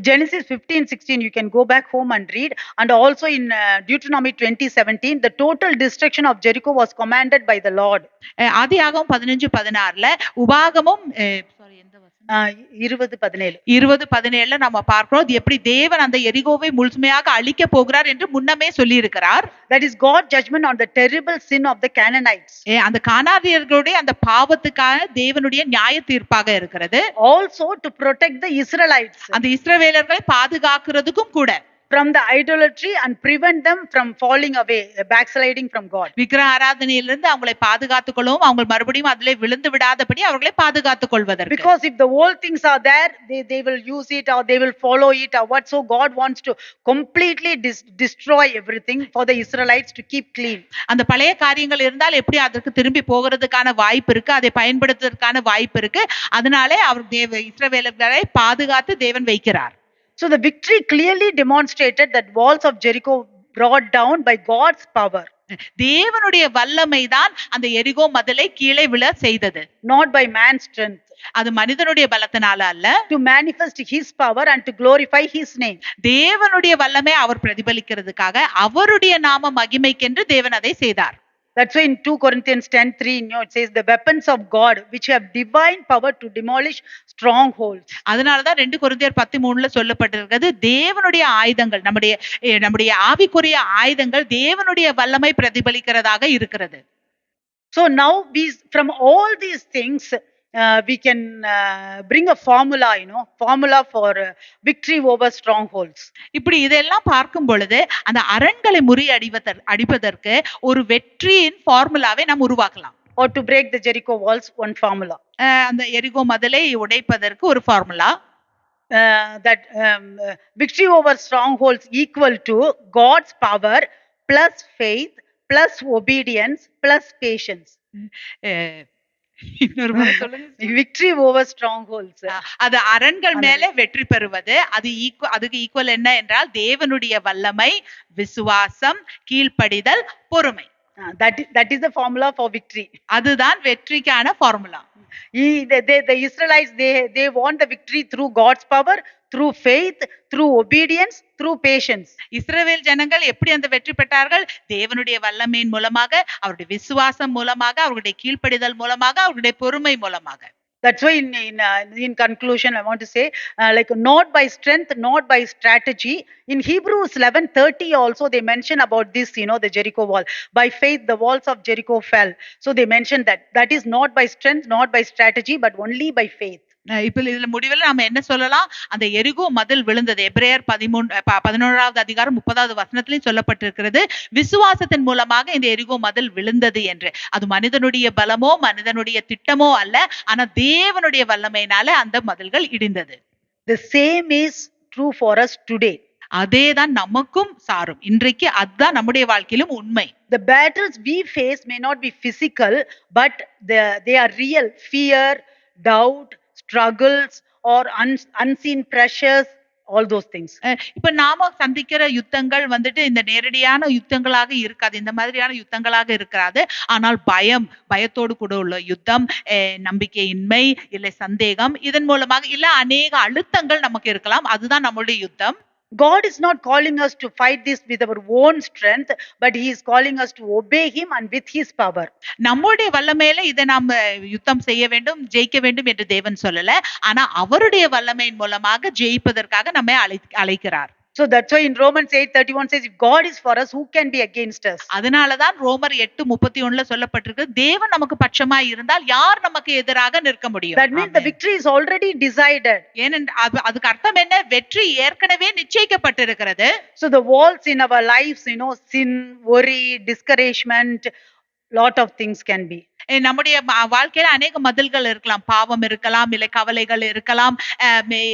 Genesis 15:16, you can go back home and read, and also in Deuteronomy 20:17, the total destruction of Jericho was commanded by the Lord. ஆதியாகமம் 15:16ல உபாகமம் 20:17ல நம்ம பார்க்கிறோம் எப்படி தேவன் அந்த எரிகோவை முழுமையாக அழிக்க போகிறார் என்று முன்னமே சொல்லி இருக்கிறார். That is God's judgment on the terrible sin of the Canaanites. அந்த கானானியர்களுடைய அந்த பாவத்துக்கான தேவனுடைய நியாய தீர்ப்பாக இருக்கிறது. Also to protect the Israelites. அந்த இஸ்ரவேலர்களை பாதுகாக்கிறதுக்கும் கூட. From the idolatry and prevent them from falling away, backsliding from God. விக்கிரக ஆராதனையிலிருந்து அவங்களை பாதுகாத்துக் கொள்ளவும், அவங்க மறுபடியும் அதிலே விழுந்து விடாதபடி அவர்களை பாதுகாத்துக் கொள்வதற்கு. Because if the old things are there, they will use it or they will follow it or what. So God wants to completely destroy everything for the Israelites to keep clean. அந்த பழைய காரியங்கள் இருந்தால் எப்படி அதற்கு திரும்பி போகிறதுக்கான வாய்ப்பு இருக்கு, அதை பயன்படுத்துவதற்கான வாய்ப்பு இருக்கு. அதனாலே அவர் இஸ்ரவேலர்களை பாதுகாத்து தேவன் வைக்கிறார். So the victory clearly demonstrated that walls of Jericho brought down by God's power. தேவனுடைய வல்லமை தான் அந்த எரிகோ மதிலை கீழே விழ செய்தது. Not by man's strength. அது மனிதனுடைய பலத்தினால அல்ல. To manifest his power and to glorify his name. தேவனுடைய வல்லமை அவர் பிரதிபலிக்கிறதுக்காக அவருடைய நாம மகிமைக்கென்று தேவன் அதை செய்தார். That's why in 2 Corinthians 10:3, it says the weapons of God which have divine power to demolish strongholds. அதனாலதான் 2 கொரிந்தியர் 13ல சொல்லப்பட்டிருக்கிறது தேவனுடைய ஆயுதங்கள், நம்முடைய ஆவிக்குரிய ஆயுதங்கள் தேவனுடைய வல்லமை பிரதிபலிக்கிறதாக இருக்கிறது. So now from all these things we can bring a formula for victory over strongholds. இப்படி இதெல்லாம் பார்க்கும் பொழுது அந்த அரண்களை அடிப்பதற்கு ஒரு வெற்றியின் ஃபார்முலாவை நாம் உருவாக்கலாம். Or to break the Jericho walls, one formula. அந்த எரிகோ மதிலை உடைப்பதற்கு ஒரு formula. That victory over strongholds equal to God's power plus faith plus obedience plus patience. Victory over strongholds. அது அரண்கள் மேல வெற்றி பெறுவது, அதுக்கு ஈக்குவல் என்ன என்றால் தேவனுடைய வல்லமை, விசுவாசம், கீழ்ப்படிதல், பொறுமை. That is the formula for victory. அதுதான் வெற்றிக்கான formula. The Israelites, they want the victory through God's power, through faith, through obedience, through patience. இஸ்ரவேல் ஜனங்கள் எப்படி அந்த வெற்றி பெற்றார்கள்? தேவனுடைய வல்லமையின் மூலமாக, அவருடைய விசுவாசம் மூலமாக, அவருடைய கீழ்ப்படிதல் மூலமாக, அவருடைய பொறுமை மூலமாக. That's why in conclusion I want to say, like, not by strength, not by strategy. In Hebrews 11:30 also they mention about this, the Jericho wall. By faith the walls of Jericho fell. So they mention that is not by strength, not by strategy, but only by faith. இப்ப இதுல முடிவில் நாம என்ன சொல்லலாம்? அந்த எரிகோ மதில் விழுந்தது. எபிரேயர் 11வது அதிகாரம் 30வது வசனத்திலும் சொல்லப்பட்டிருக்கிறது, விசுவாசத்தின் மூலமாக இந்த எரிகோ மதில் விழுந்தது என்று. அது மனிதனுடைய பலமோ மனிதனுடைய திட்டமோ அல்ல, ஆனா தேவனுடைய வல்லமையினால அந்த மதில்கள் இடிந்தது. The same is true for us today. அதேதான் நமக்கும் சாரும். இன்றைக்கு அதுதான் நம்முடைய வாழ்க்கையிலும் உண்மை. The battles we face may not be physical, but they are real. Fear, doubt, struggles, or unseen pressures, all those things. இப்ப நாம சந்திக்கிற யுத்தங்கள் வந்துட்டு இந்த நேரடியான யுத்தங்களாக இருக்காது, இந்த மாதிரியான யுத்தங்களாக இருக்காது. ஆனால் பயத்தோடு கூட உள்ள யுத்தம், நம்பிக்கையின்மை, இல்லை சந்தேகம், இதன் மூலமாக இல்ல அநேக அழுத்தங்கள் நமக்கு இருக்கலாம். அதுதான் நம்முடைய யுத்தம். God is not calling us to fight this with our own strength, but he is calling us to obey him and with his power. நம்முடைய வல்லமையில இதை நாம் யுத்தம் செய்ய வேண்டும், ஜெயிக்க வேண்டும் என்று தேவன் சொல்லல. ஆனா அவருடைய வல்லமையின் மூலமாக ஜெயிப்பதற்காக நம்மை அழைக்கிறார். So that's why in Romans 8:31 says, if God is for us, who can be against us? அதனாலதான் ரோமர் 8:31 சொல்லப்பட்டிருக்கு, தேவன் நமக்கு பட்சமாய் இருந்தால் யார் நமக்கு எதிராக நிற்க முடியும்? That means the victory is already decided. ஏனென்றால் அதுக்கு அர்த்தம் என்ன? வெற்றி ஏற்கனவே நிச்சயிக்கப்பட்டிருக்கிறது. So the walls in our lives, sin, worry, discouragement, lot of things can be. நம்முடைய வாழ்க்கையில அநேக மதில்கள் இருக்கலாம். பாவம் இருக்கலாம், இல்லை கவலைகள் இருக்கலாம்,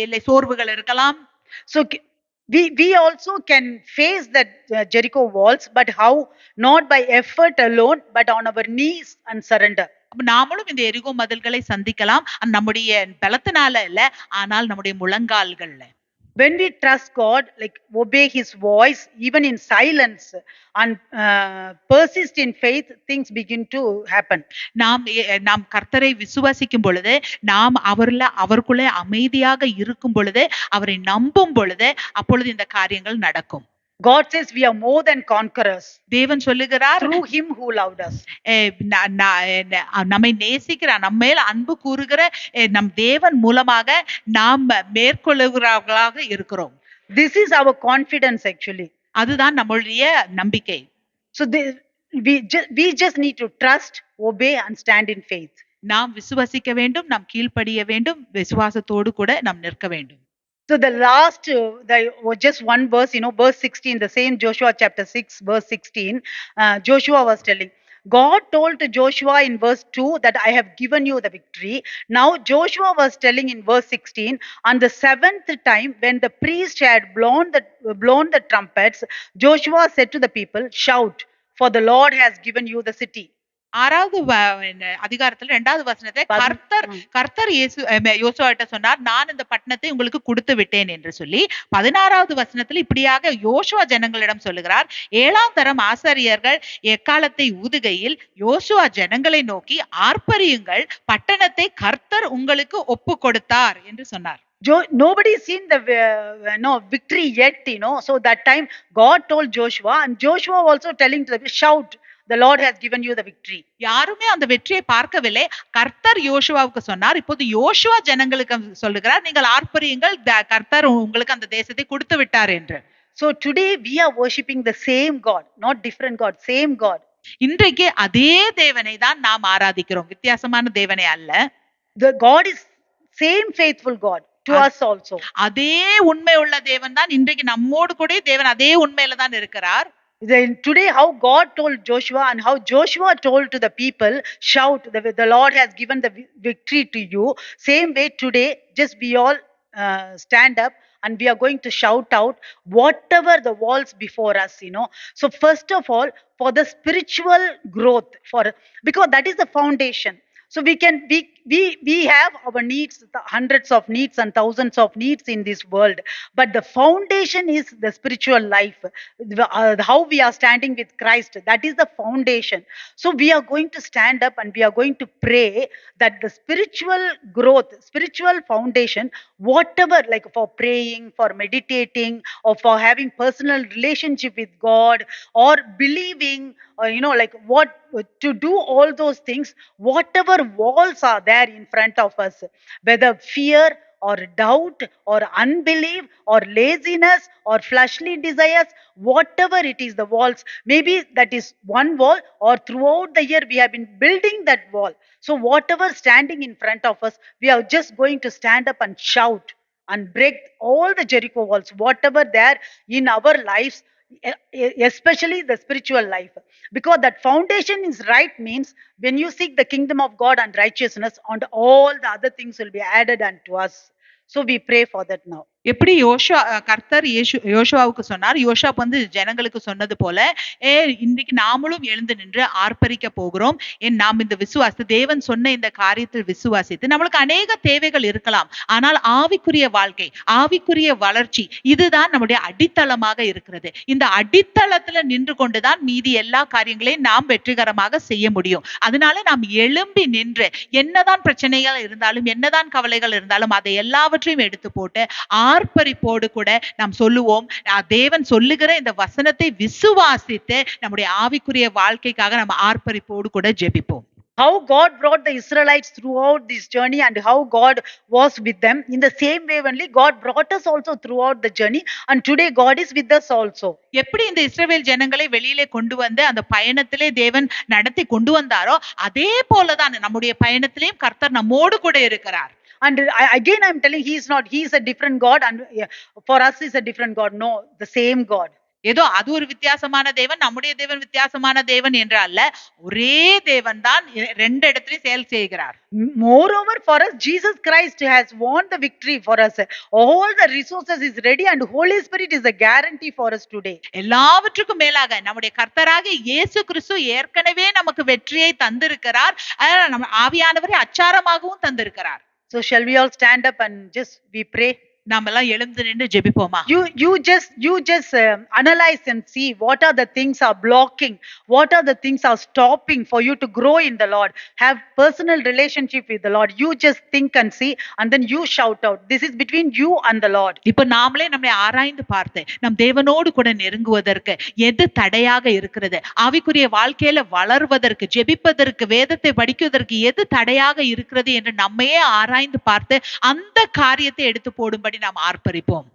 இல்லை சோர்வுகள் இருக்கலாம். So we also can face that Jericho walls, but how? Not by effort alone, but on our knees and surrender. நாமளும் இந்த எரிகோ மதில்களை சந்திக்கலாம், நம்முடைய பலத்தினால இல்ல, ஆனால் நம்முடைய முழங்கால்கள்ல. When we trust God, like obey his voice even in silence and persist in faith, things begin to happen. நாம் கர்த்தரை விசுவாசிக்கும் பொழுது, நாம் அவருக்குள்ளே அமைதியாக இருக்கும் பொழுது, அவரை நம்பும் பொழுது, அப்பொழுது இந்த காரியங்கள் நடக்கும். God says we are more than conquerors. தேவன் சொல்லுகிறார், through him who loved us. நம்மை நேசிக்கிறார், நம்ம மேல் அன்பு கூறுகிற நம் தேவன் மூலமாக நாம் மேற்கொள்ளுகிறவர்களாக இருக்கிறோம். This is our confidence actually. அதுதான் நம்மளுடைய நம்பிக்கை. So we just need to trust, obey and stand in faith. நாம் விசுவாசிக்க வேண்டும், நாம் கீழ்ப்படிய வேண்டும், விசுவாசத்தோடு கூட நாம் நிற்க வேண்டும். So the last, just one verse, verse 16, the same Joshua chapter 6, verse 16, Joshua was telling, God told to Joshua in verse 2 that I have given you the victory. Now Joshua was telling in verse 16, on the seventh time when the priest had blown the trumpets, Joshua said to the people, shout, for the Lord has given you the city. 6வது அதிகாரத்துல 2வது வசனத்தை கர்த்தர் யோசுவாட்ட சொன்னார், நான் இந்த பட்டணத்தை உங்களுக்கு கொடுத்து விட்டேன் என்று சொல்லி. 16வது வசனத்துல இப்படியாக யோசுவா ஜனங்களிடம் சொல்லுகிறார், 7ஆம் தரம் ஆசாரியர்கள் எக்காலத்தை ஊதுகையில் யோசுவா ஜனங்களை நோக்கி, ஆர்ப்பரியுங்கள், பட்டணத்தை கர்த்தர் உங்களுக்கு ஒப்பு கொடுத்தார் என்று சொன்னார். Nobody seen the victory yet, so that time God told Joshua, and Joshua also telling to the shout, the Lord has given you the victory. யாருமே அந்த வெற்றியை பார்க்கவில்லை. கர்த்தர் யோசுவாவுக்கு சொன்னார். இப்போது யோசுவா ஜனங்களுக்கு சொல்லுகிறார், நீங்கள் ஆர்ப்பரியுங்கள், கர்த்தர் உங்களுக்கு அந்த தேசத்தை கொடுத்து விட்டார் என்று. So today we are worshiping the same God, not different God, same God. இன்றைக்கு அதே தேவனை தான் நாம் ஆராதிக்கிறோம், வித்தியாசமான தேவனை அல்ல. The God is same faithful God to us also. அதே உண்மை உள்ள தேவன் தான் இன்றைக்கு நம்மோடு கூட தேவன் அதே உண்மையில தான் இருக்கிறார். Then today how God told Joshua and how Joshua told to the people, shout, the Lord has given the victory to you. Same way today, just we all stand up and we are going to shout out whatever the walls before us, So first of all, for the spiritual growth, because that is the foundation. So we have our needs, hundreds of needs and thousands of needs in this world, but the foundation is the spiritual life. How we are standing with Christ, that is the foundation. So we are going to stand up and we are going to pray that the spiritual growth, spiritual foundation, whatever, like for praying, for meditating, or for having personal relationship with God, or believing, or like what to do, all those things, whatever walls are there in front of us, whether fear or doubt or unbelief or laziness or fleshly desires, whatever it is, the walls, maybe that is one wall, or throughout the year we have been building that wall. So whatever standing in front of us, we are just going to stand up and shout and break all the Jericho walls, whatever there in our lives, especially the spiritual life. Because that foundation is right, means when you seek the kingdom of God and righteousness, and all the other things will be added unto us. So we pray for that now. எப்படி கர்த்தர் யோசுவாவுக்கு சொன்னார், யோசுவா வந்து ஜனங்களுக்கு சொன்னது போல, இன்னைக்கு நாமளும் எழுந்து நின்று ஆர்ப்பரிக்க போகிறோம். நாம் இந்த தேவன் சொன்ன இந்த காரியத்தில் விசுவாசித்து, நம்மளுக்கு அநேக தேவைகள் இருக்கலாம், ஆனால் ஆவிக்குரிய வாழ்க்கை, ஆவிக்குரிய வளர்ச்சி, இதுதான் நம்முடைய அடித்தளமாக இருக்கிறது. இந்த அடித்தளத்துல நின்று கொண்டுதான் மீதி எல்லா காரியங்களையும் நாம் வெற்றிகரமாக செய்ய முடியும். அதனால நாம் எழும்பி நின்று, என்னதான் பிரச்சனைகள் இருந்தாலும், என்னதான் கவலைகள் இருந்தாலும், அதை எல்லாவற்றையும் எடுத்து போட்டு ஆர்ப்பரிப்போடு கூட நாம் சொல்லுவோம், தேவன் சொல்லுகிற இந்த வசனத்தை விசுவாசித்து நம்முடைய ஆவிக்குரிய வாழ்க்கைக்காக நம்ம ஆர்ப்பரிப்போடு கூட ஜெபிப்போம். How God brought the Israelites throughout this journey and how God was with them, in the same way only God brought us also throughout the journey, and today God is with us also. எப்படி இந்த இஸ்ரவேல் ஜனங்களை வெளியிலே கொண்டு வந்து அந்த பயணத்திலே தேவன் நடத்தி கொண்டு வந்தாரோ, அதே போலதான் நம்முடைய பயணத்திலேயும் கர்த்தர் நம்மோடு கூட இருக்கிறார். And again I'm telling, he is a different God, and for us is a different God. No, the same God. ஏதோ அது ஒரு வித்தியாசமான தேவன், நம்முடைய தேவன் வித்தியாசமான தேவன் என்று அல்ல, ஒரே தேவன் தான் ரெண்டு இடத்திலும் செயல் செய்கிறார். Moreover, for us Jesus Christ has won the victory for us. All the resources is ready, and Holy Spirit is a guarantee for us today. எல்லாவற்றுக்கும் மேலாக நம்முடைய கர்த்தராகிய இயேசு கிறிஸ்து ஏற்கனவே நமக்கு வெற்றியை தந்திருக்கிறார். நம்ம ஆவியானவரை அச்சாரமாகவும் தந்திருக்கிறார். So shall we all stand up and just we pray? நாமெல்லாம் எழுந்து நின்று ஜெபிப்போமா? You just analyze and see what are the things are blocking, what are the things are stopping for you to grow in the Lord, have personal relationship with the Lord. You just think and see, and then you shout out. This is between you and the Lord. இப்ப நாமளே நம்மை ஆராய்ந்து பார்த்து நம் தேவனோடு கூட நெருங்குவதற்கு எது தடையாக இருக்கிறது, ஆவிக்குரிய வாழ்க்கையில வளர்வதற்கு, ஜெபிப்பதற்கு, வேதத்தை படிக்குவதற்கு எது தடையாக இருக்கிறது என்று நம்மையே ஆராய்ந்து பார்த்து அந்த காரியத்தை எடுத்து போடும்படி நாம் ஆர்ப்பரிப்போம்.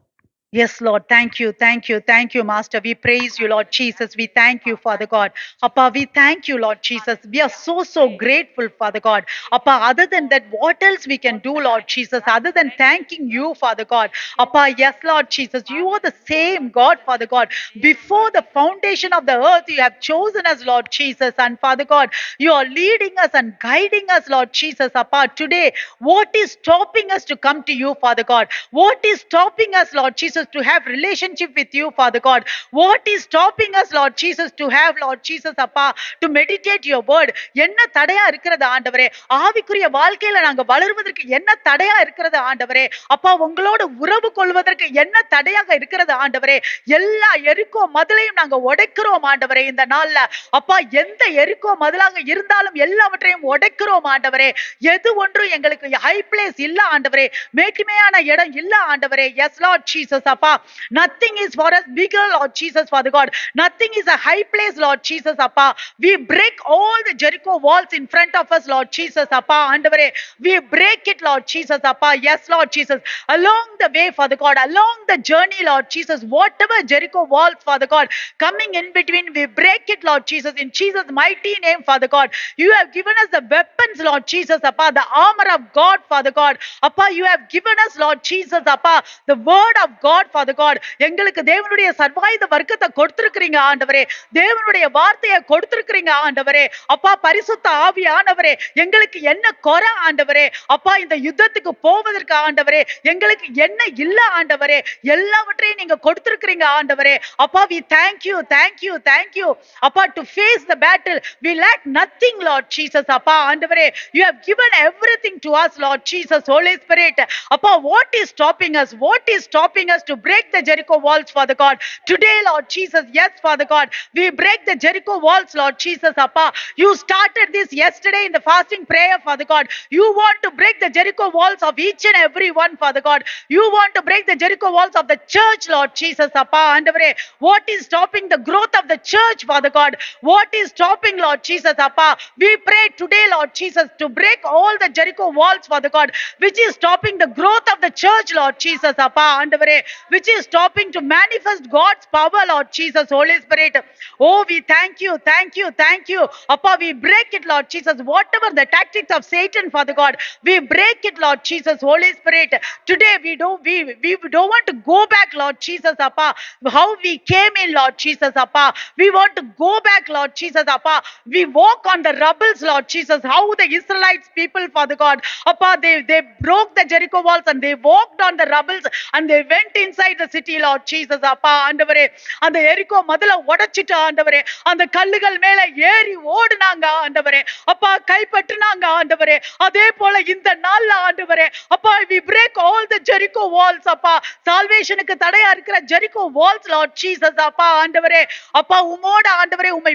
Yes, Lord. Thank you. Thank you, Master. We praise you, Lord Jesus. We thank you, Father God. Appa, we thank you, Lord Jesus. We are so grateful, Father God. Appa, other than that, what else we can do, Lord Jesus, other than thanking you, Father God? Appa, yes, Lord Jesus. You are the same God, Father God. Before the foundation of the earth, you have chosen us, Lord Jesus. And Father God, you are leading us and guiding us, Lord Jesus. Appa, today, what is stopping us to come to you, Father God? What is stopping us, Lord Jesus, to have relationship with you, Father God? What is stopping us, Lord Jesus, to have, Lord Jesus, அப்பா, to meditate your word? என்ன தடையா இருக்கிறது ஆண்டவரே? ஆவிக்குரிய வாழ்க்கையில நாங்க வளருவதற்கு என்ன தடையா இருக்கிறது ஆண்டவரே? அப்பா, உங்களோட உறவு கொள்வதற்கு என்ன தடையாக இருக்கிறது ஆண்டவரே? எல்லா எரிக்கோ மதிலையும் நாங்க உடைக்கிறோம் ஆண்டவரே இந்த நாள்ல. அப்பா, எந்த எரிக்கோ மதிலாக இருந்தாலும் எல்லாவற்றையும் உடைக்கிறோம் ஆண்டவரே. எது ஒன்றும் எங்களுக்கு ஹை பிளேஸ் இல்ல ஆண்டவரே, மேட்டிமையான இடம் இல்ல ஆண்டவரே. Yes Lord Jesus. Appa, nothing is for us bigger, Lord Jesus, Father God. Nothing is a high place, Lord Jesus, Appa. We break all the Jericho walls in front of us, Lord Jesus, Appa. Andavare, we break it, Lord Jesus, Appa. Yes, Lord Jesus. Along the way, Father God, along the journey, Lord Jesus, whatever Jericho walls, Father God, coming in between, we break it, Lord Jesus, in Jesus' mighty name, Father God. You have given us the weapons, Lord Jesus, Appa, the armor of God, Father God. Appa, you have given us, Lord Jesus, Appa, the word of God, Father God. எங்களுக்கு தேவனுடைய சர்வாயுத வர்க்கத்தை கொடுத்திருக்கிறீங்க ஆண்டவரே. தேவனுடைய வார்த்தையை கொடுத்திருக்கிறீங்க ஆண்டவரே. அப்பா, பரிசுத்த ஆவியானவரே, எங்களுக்கு என்ன குறை ஆண்டவரே? அப்பா, இந்த யுத்தத்துக்கு போவதற்கு ஆண்டவரே எங்களுக்கு என்ன இல்ல ஆண்டவரே? எல்லாவற்றையும் நீங்க கொடுத்திருக்கிறீங்க ஆண்டவரே. அப்பா, we thank you thank you, Appa, to face the battle. We lack nothing, Lord Jesus, Appa, Andavare. You have given everything to us, Lord Jesus, Holy Spirit. Appa, what is stopping us? What is stopping us to break the Jericho walls, Father God? Today, Lord Jesus, yes, Father God, we break the Jericho walls, Lord Jesus, Appa. You started this yesterday in the fasting prayer, Father God. You want to break the Jericho walls of each and every one, Father God. You want to break the Jericho walls of the church, Lord Jesus, Appa, Andavare. What is stopping the growth of the church, Father God? What is stopping, Lord Jesus, Appa? We pray today, Lord Jesus, to break all the Jericho walls, Father God, which is stopping the growth of the church, Lord Jesus, Appa, Andavare, which is stopping to manifest God's power, Lord Jesus, Holy Spirit. Oh, we thank you, thank you, thank you, Appa. We break it, Lord Jesus. Whatever the tactics of Satan, Father God, we break it, Lord Jesus, Holy Spirit. Today we don't want to go back, Lord Jesus, Appa. How we came in, Lord Jesus, Appa. We want to go back, Lord Jesus, Appa. We walk on the rubbles, Lord Jesus. How the Israelites people, Father God, Appa, they broke the Jericho walls and they walked on the rubbles and they went inside the city, Lord Jesus, Appa, ஆண்டவரே. அந்த எரிகோ மதுல உடைச்சிட்டு ஆண்டவரே, அந்த கல்லுகள் மேல ஏறி ஓடுனாங்க ஆண்டவரே, அப்பா கைப்பற்றினாங்க ஆண்டவரே. அதே போல இந்த நாள்ல ஆண்டவரே, அப்பா we break all the Jericho walls, அப்பா சால்வேஷனுக்கு தடையா இருக்கிற Jericho walls, Lord Jesus, அப்பா ஆண்டவரே, அப்பா உமோட ஆண்டவரே உம்மை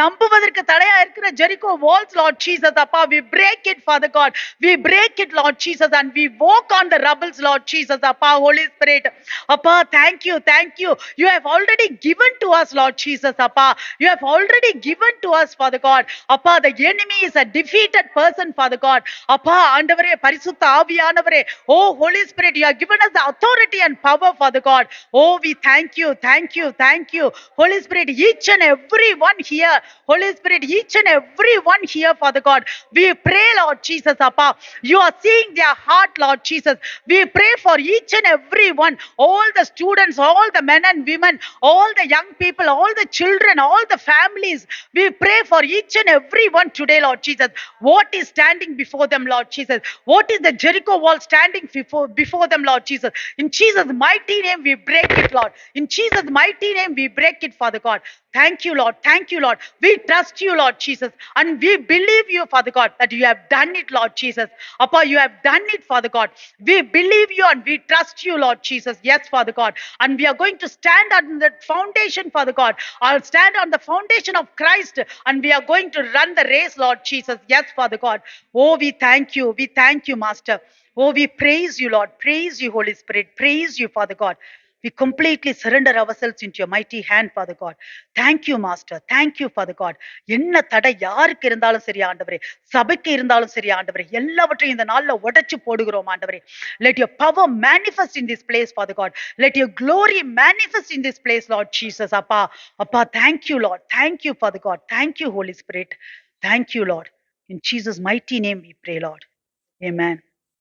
நம்புவதற்கு தடையா இருக்கிற Jericho walls, Lord Jesus, அப்பா we break it, Father God. We break it, Lord Jesus, and we walk on the rubbles, Lord Jesus, அப்பா Holy Spirit. அப்பா thank you, thank you. You have already given to us, Lord Jesus, அப்பா. You have already given to us, Father God. அப்பா, the enemy is a defeated person, Father God. அப்பா ஆண்டவரே, பரிசுத்த ஆவியானவரே, oh Holy Spirit, you have given us the authority and power, Father God. Oh, we thank you, thank you, thank you, Holy Spirit. Each and every one here, Holy Spirit, each and every one here, Father God, we pray, Lord Jesus, appa. You are seeing their heart, Lord Jesus. We pray for each and every one, all the students, all the men and women, all the young people, all the children, all the families. We pray for each and every one today, Lord Jesus. What is standing before them, Lord Jesus? What is the Jericho wall standing before them, Lord Jesus? In Jesus' mighty name, we break it, Lord. In Jesus' mighty name, we break it, Father God. Thank you, Lord. Thank you, Lord. We trust you, Lord Jesus. And we believe you, Father God, that you have done it, Lord Jesus. Appa, you have done it, Father God. We believe you and we trust you, Lord Jesus. Yes, Father God. And we are going to stand on the foundation, Father God. I'll stand on the foundation of Christ and we are going to run the race, Lord Jesus. Yes, Father God. Oh, we thank you. We thank you, Master. Oh, we praise you, Lord. Praise you, Holy Spirit. Praise you, Father God. We completely surrender ourselves into your mighty hand, Father God. Thank you, Master. Thank you, Father God. என்ன தடை யாருக்கு இருந்தாலும் சரி ஆண்டவரே, சபைக்கு இருந்தாலும் சரி ஆண்டவரே, எல்லாவற்றையும் இந்த நாள்ல உடைச்சு போடுகிறோம் ஆண்டவரே. Let your power manifest in this place, Father God. Let your glory manifest in this place, Lord Jesus. Appa, Appa, thank you, Lord. Thank you, Father God. Thank you, Holy Spirit. Thank you, Lord. In Jesus' mighty name we pray, Lord. Amen.